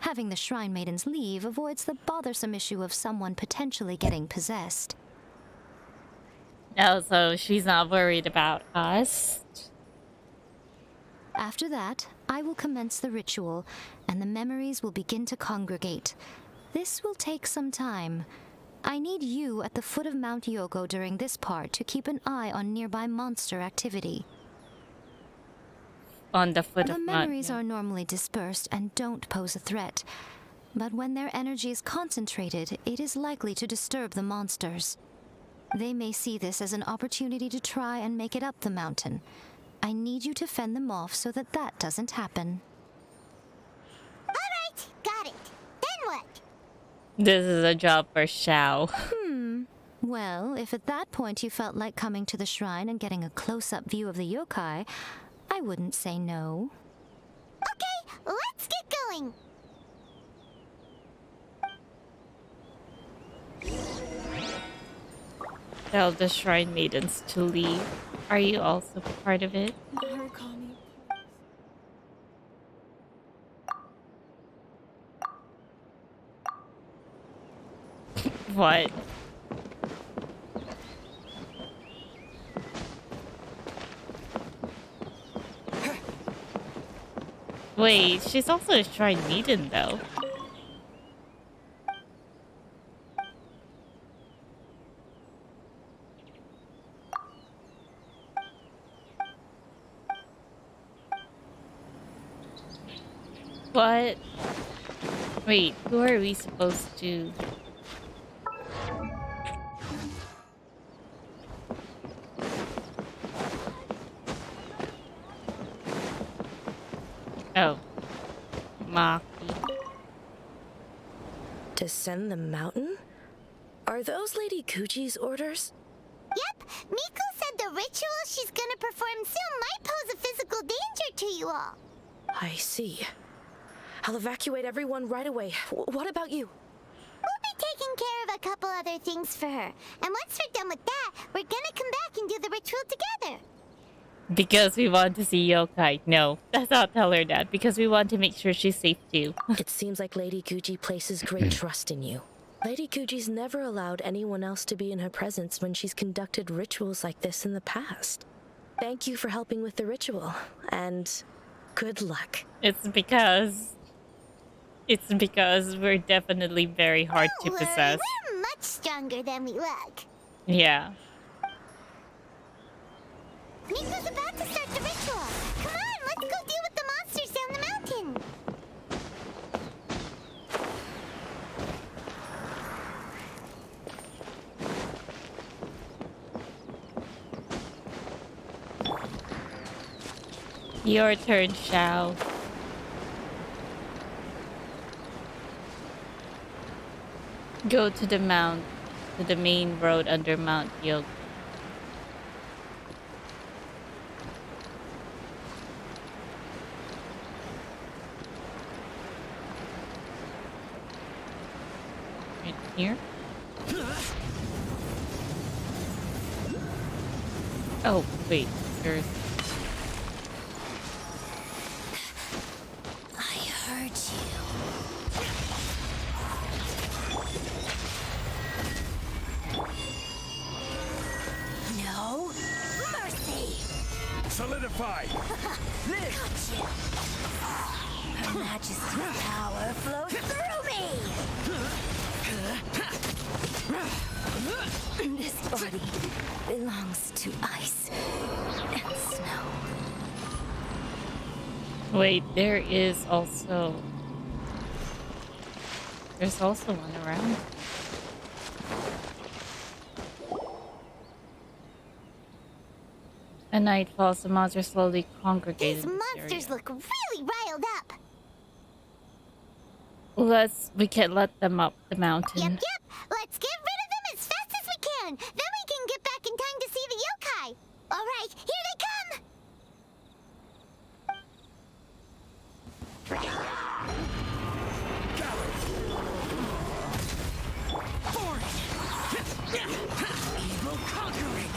Having the Shrine Maidens leave avoids the bothersome issue of someone potentially getting possessed. Oh, so she's not worried about us? After that, I will commence the ritual, and the memories will begin to congregate. This will take some time. I need you at the foot of Mount Yogo during this part to keep an eye on nearby monster activity. On the foot The of memories Mount are normally dispersed and don't pose a threat. But when their energy is concentrated, it is likely to disturb the monsters. They may see this as an opportunity to try and make it up the mountain. I need you to fend them off so that that doesn't happen. Alright, got it. Then what? This is a job for Xiao. Well, if at that point you felt like coming to the shrine and getting a close-up view of the yokai, I wouldn't say no. Okay, let's get going. Tell the Shrine Maidens to leave. Are you also part of it? What? Wait, she's also a Shrine Maiden though. What? Wait, who are we supposed to... Oh. Maki. Descend the mountain? Are those Lady Kuji's orders? Yep, Miko said the ritual she's gonna perform soon might pose a physical danger to you all. I see. I'll evacuate everyone right away. What about you? We'll be taking care of a couple other things for her. And once we're done with that, we're gonna come back and do the ritual together. Because we want to see Yokai. No, let's not tell her that. Because we want to make sure she's safe too. It seems like Lady Kuji places great trust in you. Lady Kuji's never allowed anyone else to be in her presence when she's conducted rituals like this in the past. Thank you for helping with the ritual, and good luck. It's because we're definitely very hard to Don't worry, possess. we're much stronger than we look. Yeah. Miko's about to start the ritual. Come on, let's go deal with the monsters down the mountain. Your turn, Xiao. Go to the main road under Mount Yoga. Right here. Oh, wait, there's... I heard you. No mercy. Solidify! Gotcha. Her Majesty's power flows through me. This body belongs to ice and snow. Wait, there's also one around. At night falls, the monsters slowly congregate. These in this monsters area. look really riled up. We can let them up the mountain. Yep. Let's get rid of them as fast as we can. Then we can get back in time to see the yokai. All right, here they come. Evil conquering!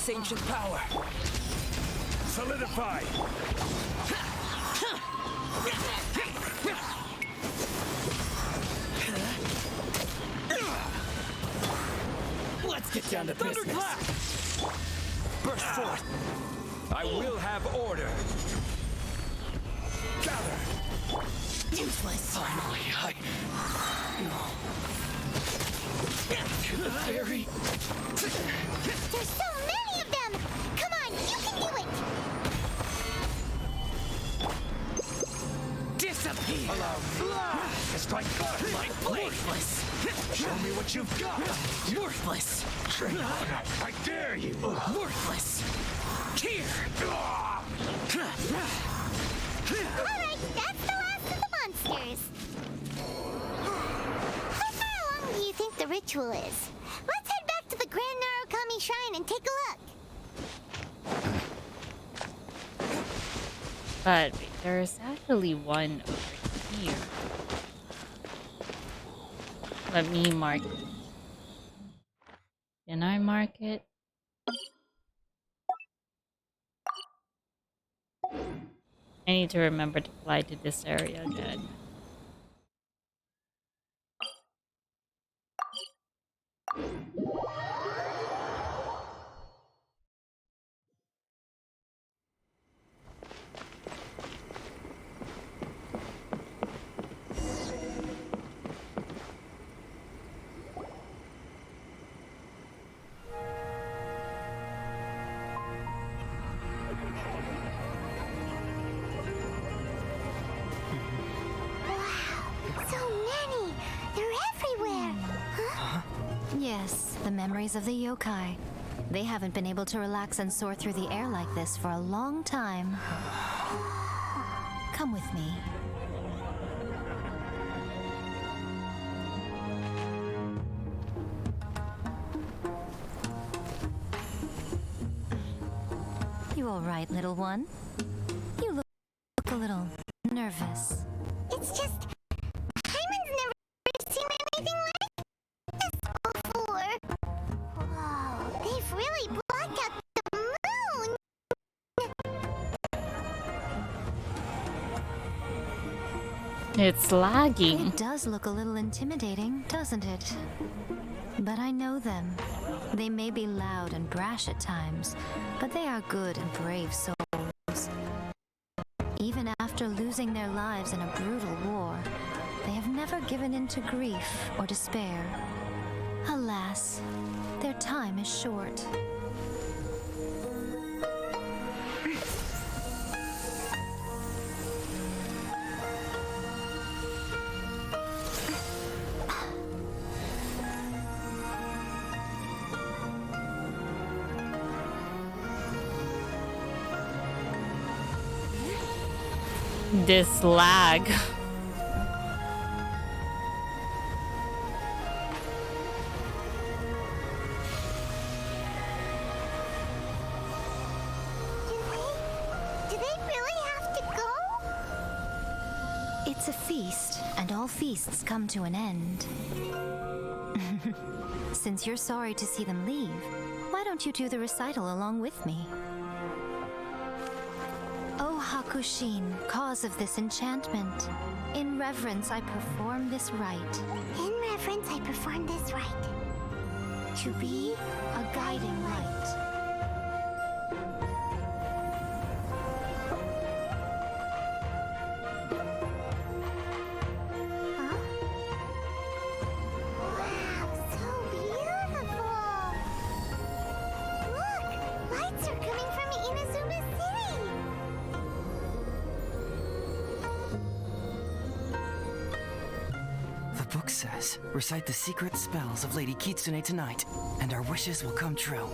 this ancient power. Solidify! Let's get down to business. Burst forth. I will have order. Gather. Useless. Finally, Very. There's so many of them! Come on, you can do it! Disappear. Allow me to strike godlike blade. Worthless. Show me what you've got. Worthless. I dare you. Worthless. Here. Alright, that's the last of the monsters. How far along do you think the ritual is? Let's head back to the Grand Narukami Shrine and take a look. But wait, there's actually one over here. Let me mark it. Can I mark it? I need to remember to fly to this area again. So many! They're everywhere! Huh? Yes, the memories of the yokai. They haven't been able to relax and soar through the air like this for a long time. Come with me. You all right, little one? You look a little nervous. It's just... Hyman's never seen anything like this before. Whoa, they've really blocked out the moon! It's lagging. It does look a little intimidating, doesn't it? But I know them. They may be loud and brash at times, but they are good and brave souls. Even after losing their lives in a brutal war, they have never given in to grief or despair. Alas, their time is short. This lag. Do they really have to go? It's a feast, and all feasts come to an end. Since you're sorry to see them leave, why don't you do the recital along with me? O Hakushin, cause of this enchantment, in reverence I perform this rite. In reverence, I perform this rite. To be a guiding light. Huh? Wow, so beautiful! Look, lights are coming from Inazuma City! The book says, recite the secret spells of Lady Kitsune tonight, and our wishes will come true.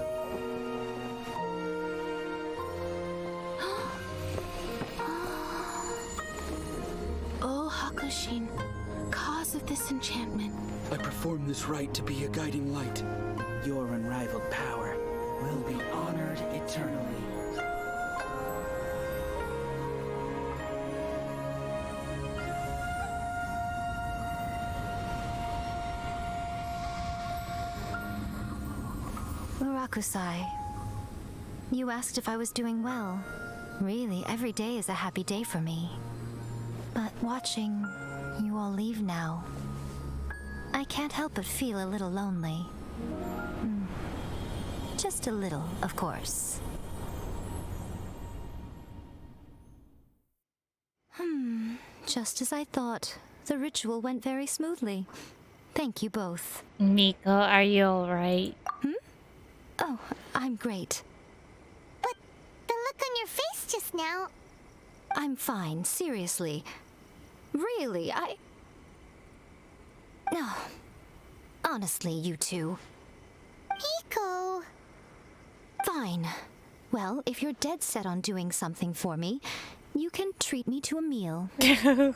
Oh, Hakushin, cause of this enchantment. I perform this rite to be a guiding light. Your unrivaled power will be honored eternally. Murakusai, You asked if I was doing well. Really, every day is a happy day for me. But watching you all leave now, I can't help but feel a little lonely. Just a little, of course. Just as I thought. The ritual went very smoothly. Thank you both. Miko, are you alright? Oh, I'm great. But the look on your face just now... I'm fine, seriously. Really, No. Honestly, you two. Miko... Fine. Well, if you're dead set on doing something for me, you can treat me to a meal. Sure,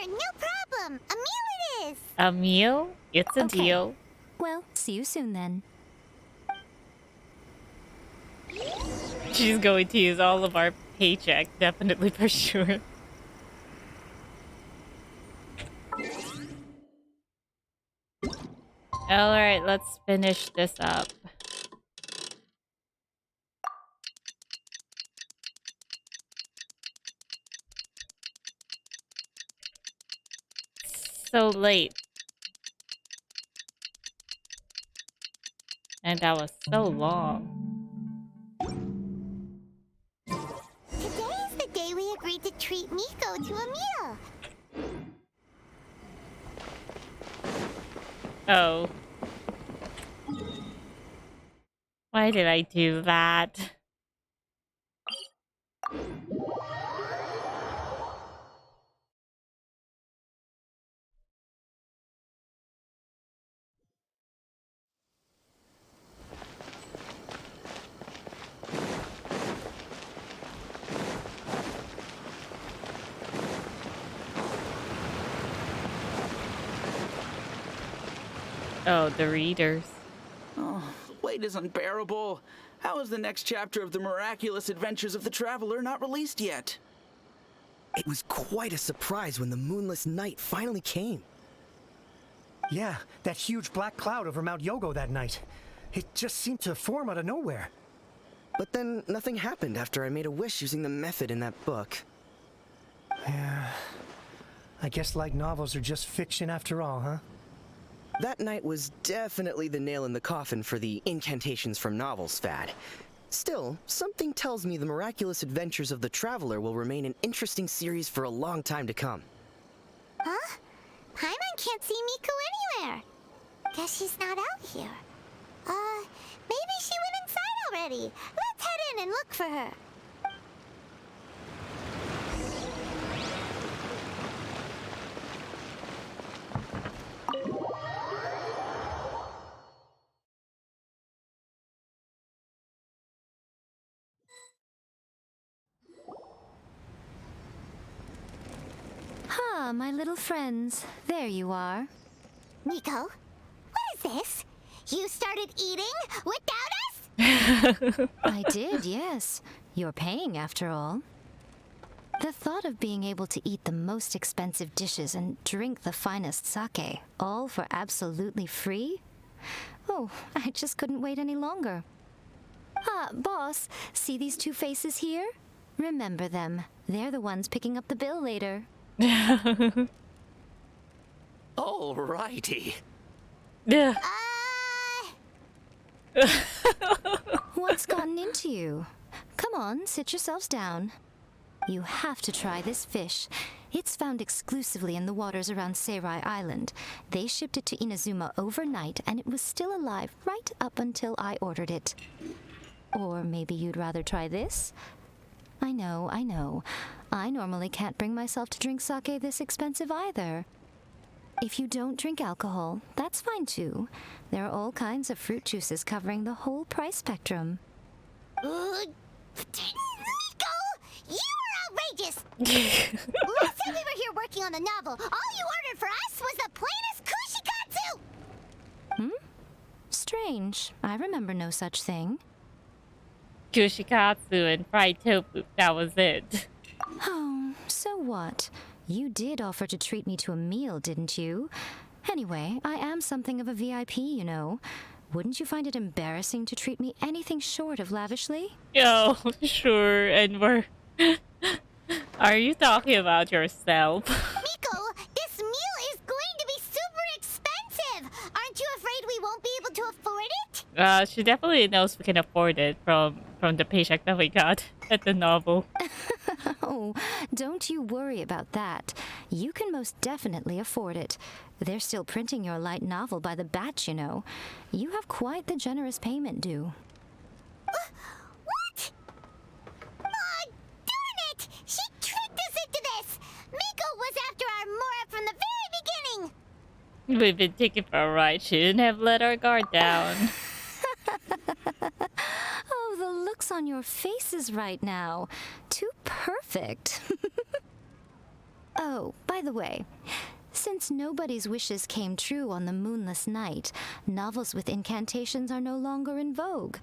no problem. A meal it is. A meal? It's a Okay. deal. Well, see you soon then. She's going to use all of our paycheck, definitely for sure. Alright, let's finish this up. So late. And that was so long. Today is the day we agreed to treat Miko to a meal. Oh. Why did I do that? Oh, the readers. Oh, wait is unbearable. How is the next chapter of the miraculous adventures of the traveler not released yet? It was quite a surprise when the moonless night finally came. Yeah, that huge black cloud over Mount Yogo that night. It just seemed to form out of nowhere. But then nothing happened after I made a wish using the method in that book. Yeah. I guess light novels are just fiction after all, huh? That night was definitely the nail in the coffin for the incantations from novels fad. Still, something tells me the miraculous adventures of the traveler will remain an interesting series for a long time to come. Huh? Paimon can't see Miko anywhere. Guess she's not out here. Maybe she went inside already. Let's head in and look for her. Ah, my little friends. There you are. Miko, what is this? You started eating without us? I did, yes. You're paying after all. The thought of being able to eat the most expensive dishes and drink the finest sake, all for absolutely free? Oh, I just couldn't wait any longer. Ah, boss, see these two faces here? Remember them. They're the ones picking up the bill later. Alrighty. Yeah. What's gotten into you? Come on, sit yourselves down. You have to try this fish. It's found exclusively in the waters around Seirai Island. They shipped it to Inazuma overnight, and it was still alive right up until I ordered it. Or maybe you'd rather try this? I know, I know. I normally can't bring myself to drink sake this expensive either. If you don't drink alcohol, that's fine too. There are all kinds of fruit juices covering the whole price spectrum. Miko, you are outrageous! Last time we were here working on the novel, all you ordered for us was the plainest kushikatsu! Strange. I remember no such thing. Kushikatsu and fried tofu, that was it. Oh, so what? You did offer to treat me to a meal, didn't you? Anyway, I am something of a VIP, you know. Wouldn't you find it embarrassing to treat me anything short of lavishly? Yo, sure, and we're... Are you talking about yourself? Miko, this meal is going to be super expensive! Aren't you afraid we won't be able to afford it? She definitely knows we can afford it from the paycheck that we got at the novel. Oh, don't you worry about that. You can most definitely afford it. They're still printing your light novel by the batch, you know. You have quite the generous payment due. What? Aw, darn it! She tricked us into this! Miko was after our Mora from the very beginning! We've been taken for a ride. Shouldn't have let our guard down. Oh, the looks on your faces right now. Too perfect. Oh, by the way, since nobody's wishes came true on the moonless night, novels with incantations are no longer in vogue.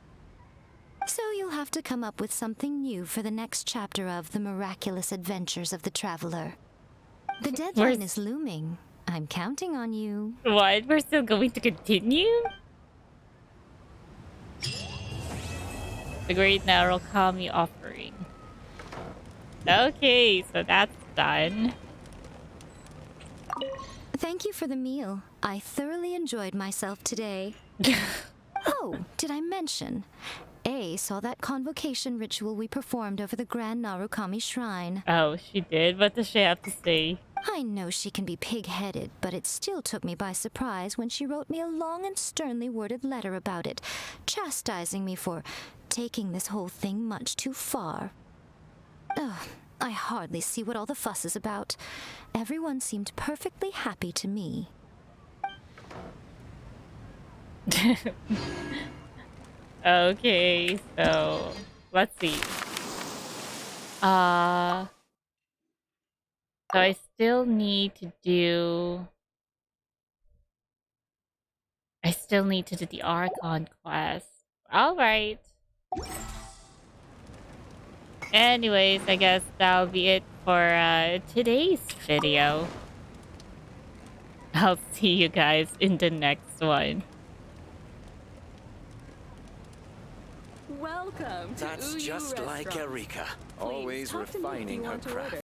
So you'll have to come up with something new for the next chapter of The Miraculous Adventures of the Traveler. The deadline is looming. I'm counting on you. What? We're still going to continue? The Great Narukami Offering. Okay, so that's done. Thank you for the meal. I thoroughly enjoyed myself today. Oh, did I mention? A saw that convocation ritual we performed over the Grand Narukami Shrine. Oh, she did? What does she have to say? I know she can be pig-headed, but it still took me by surprise when she wrote me a long and sternly worded letter about it, chastising me for taking this whole thing much too far. Ugh, I hardly see what all the fuss is about. Everyone seemed perfectly happy to me. Okay, so let's see. So I still need to do the Archon quest. Alright. Anyways, I guess that'll be it for today's video. I'll see you guys in the next one. Welcome to That's Uyu just like Restaurant. Erika, Please always talk to me if you refining her want to craft. order.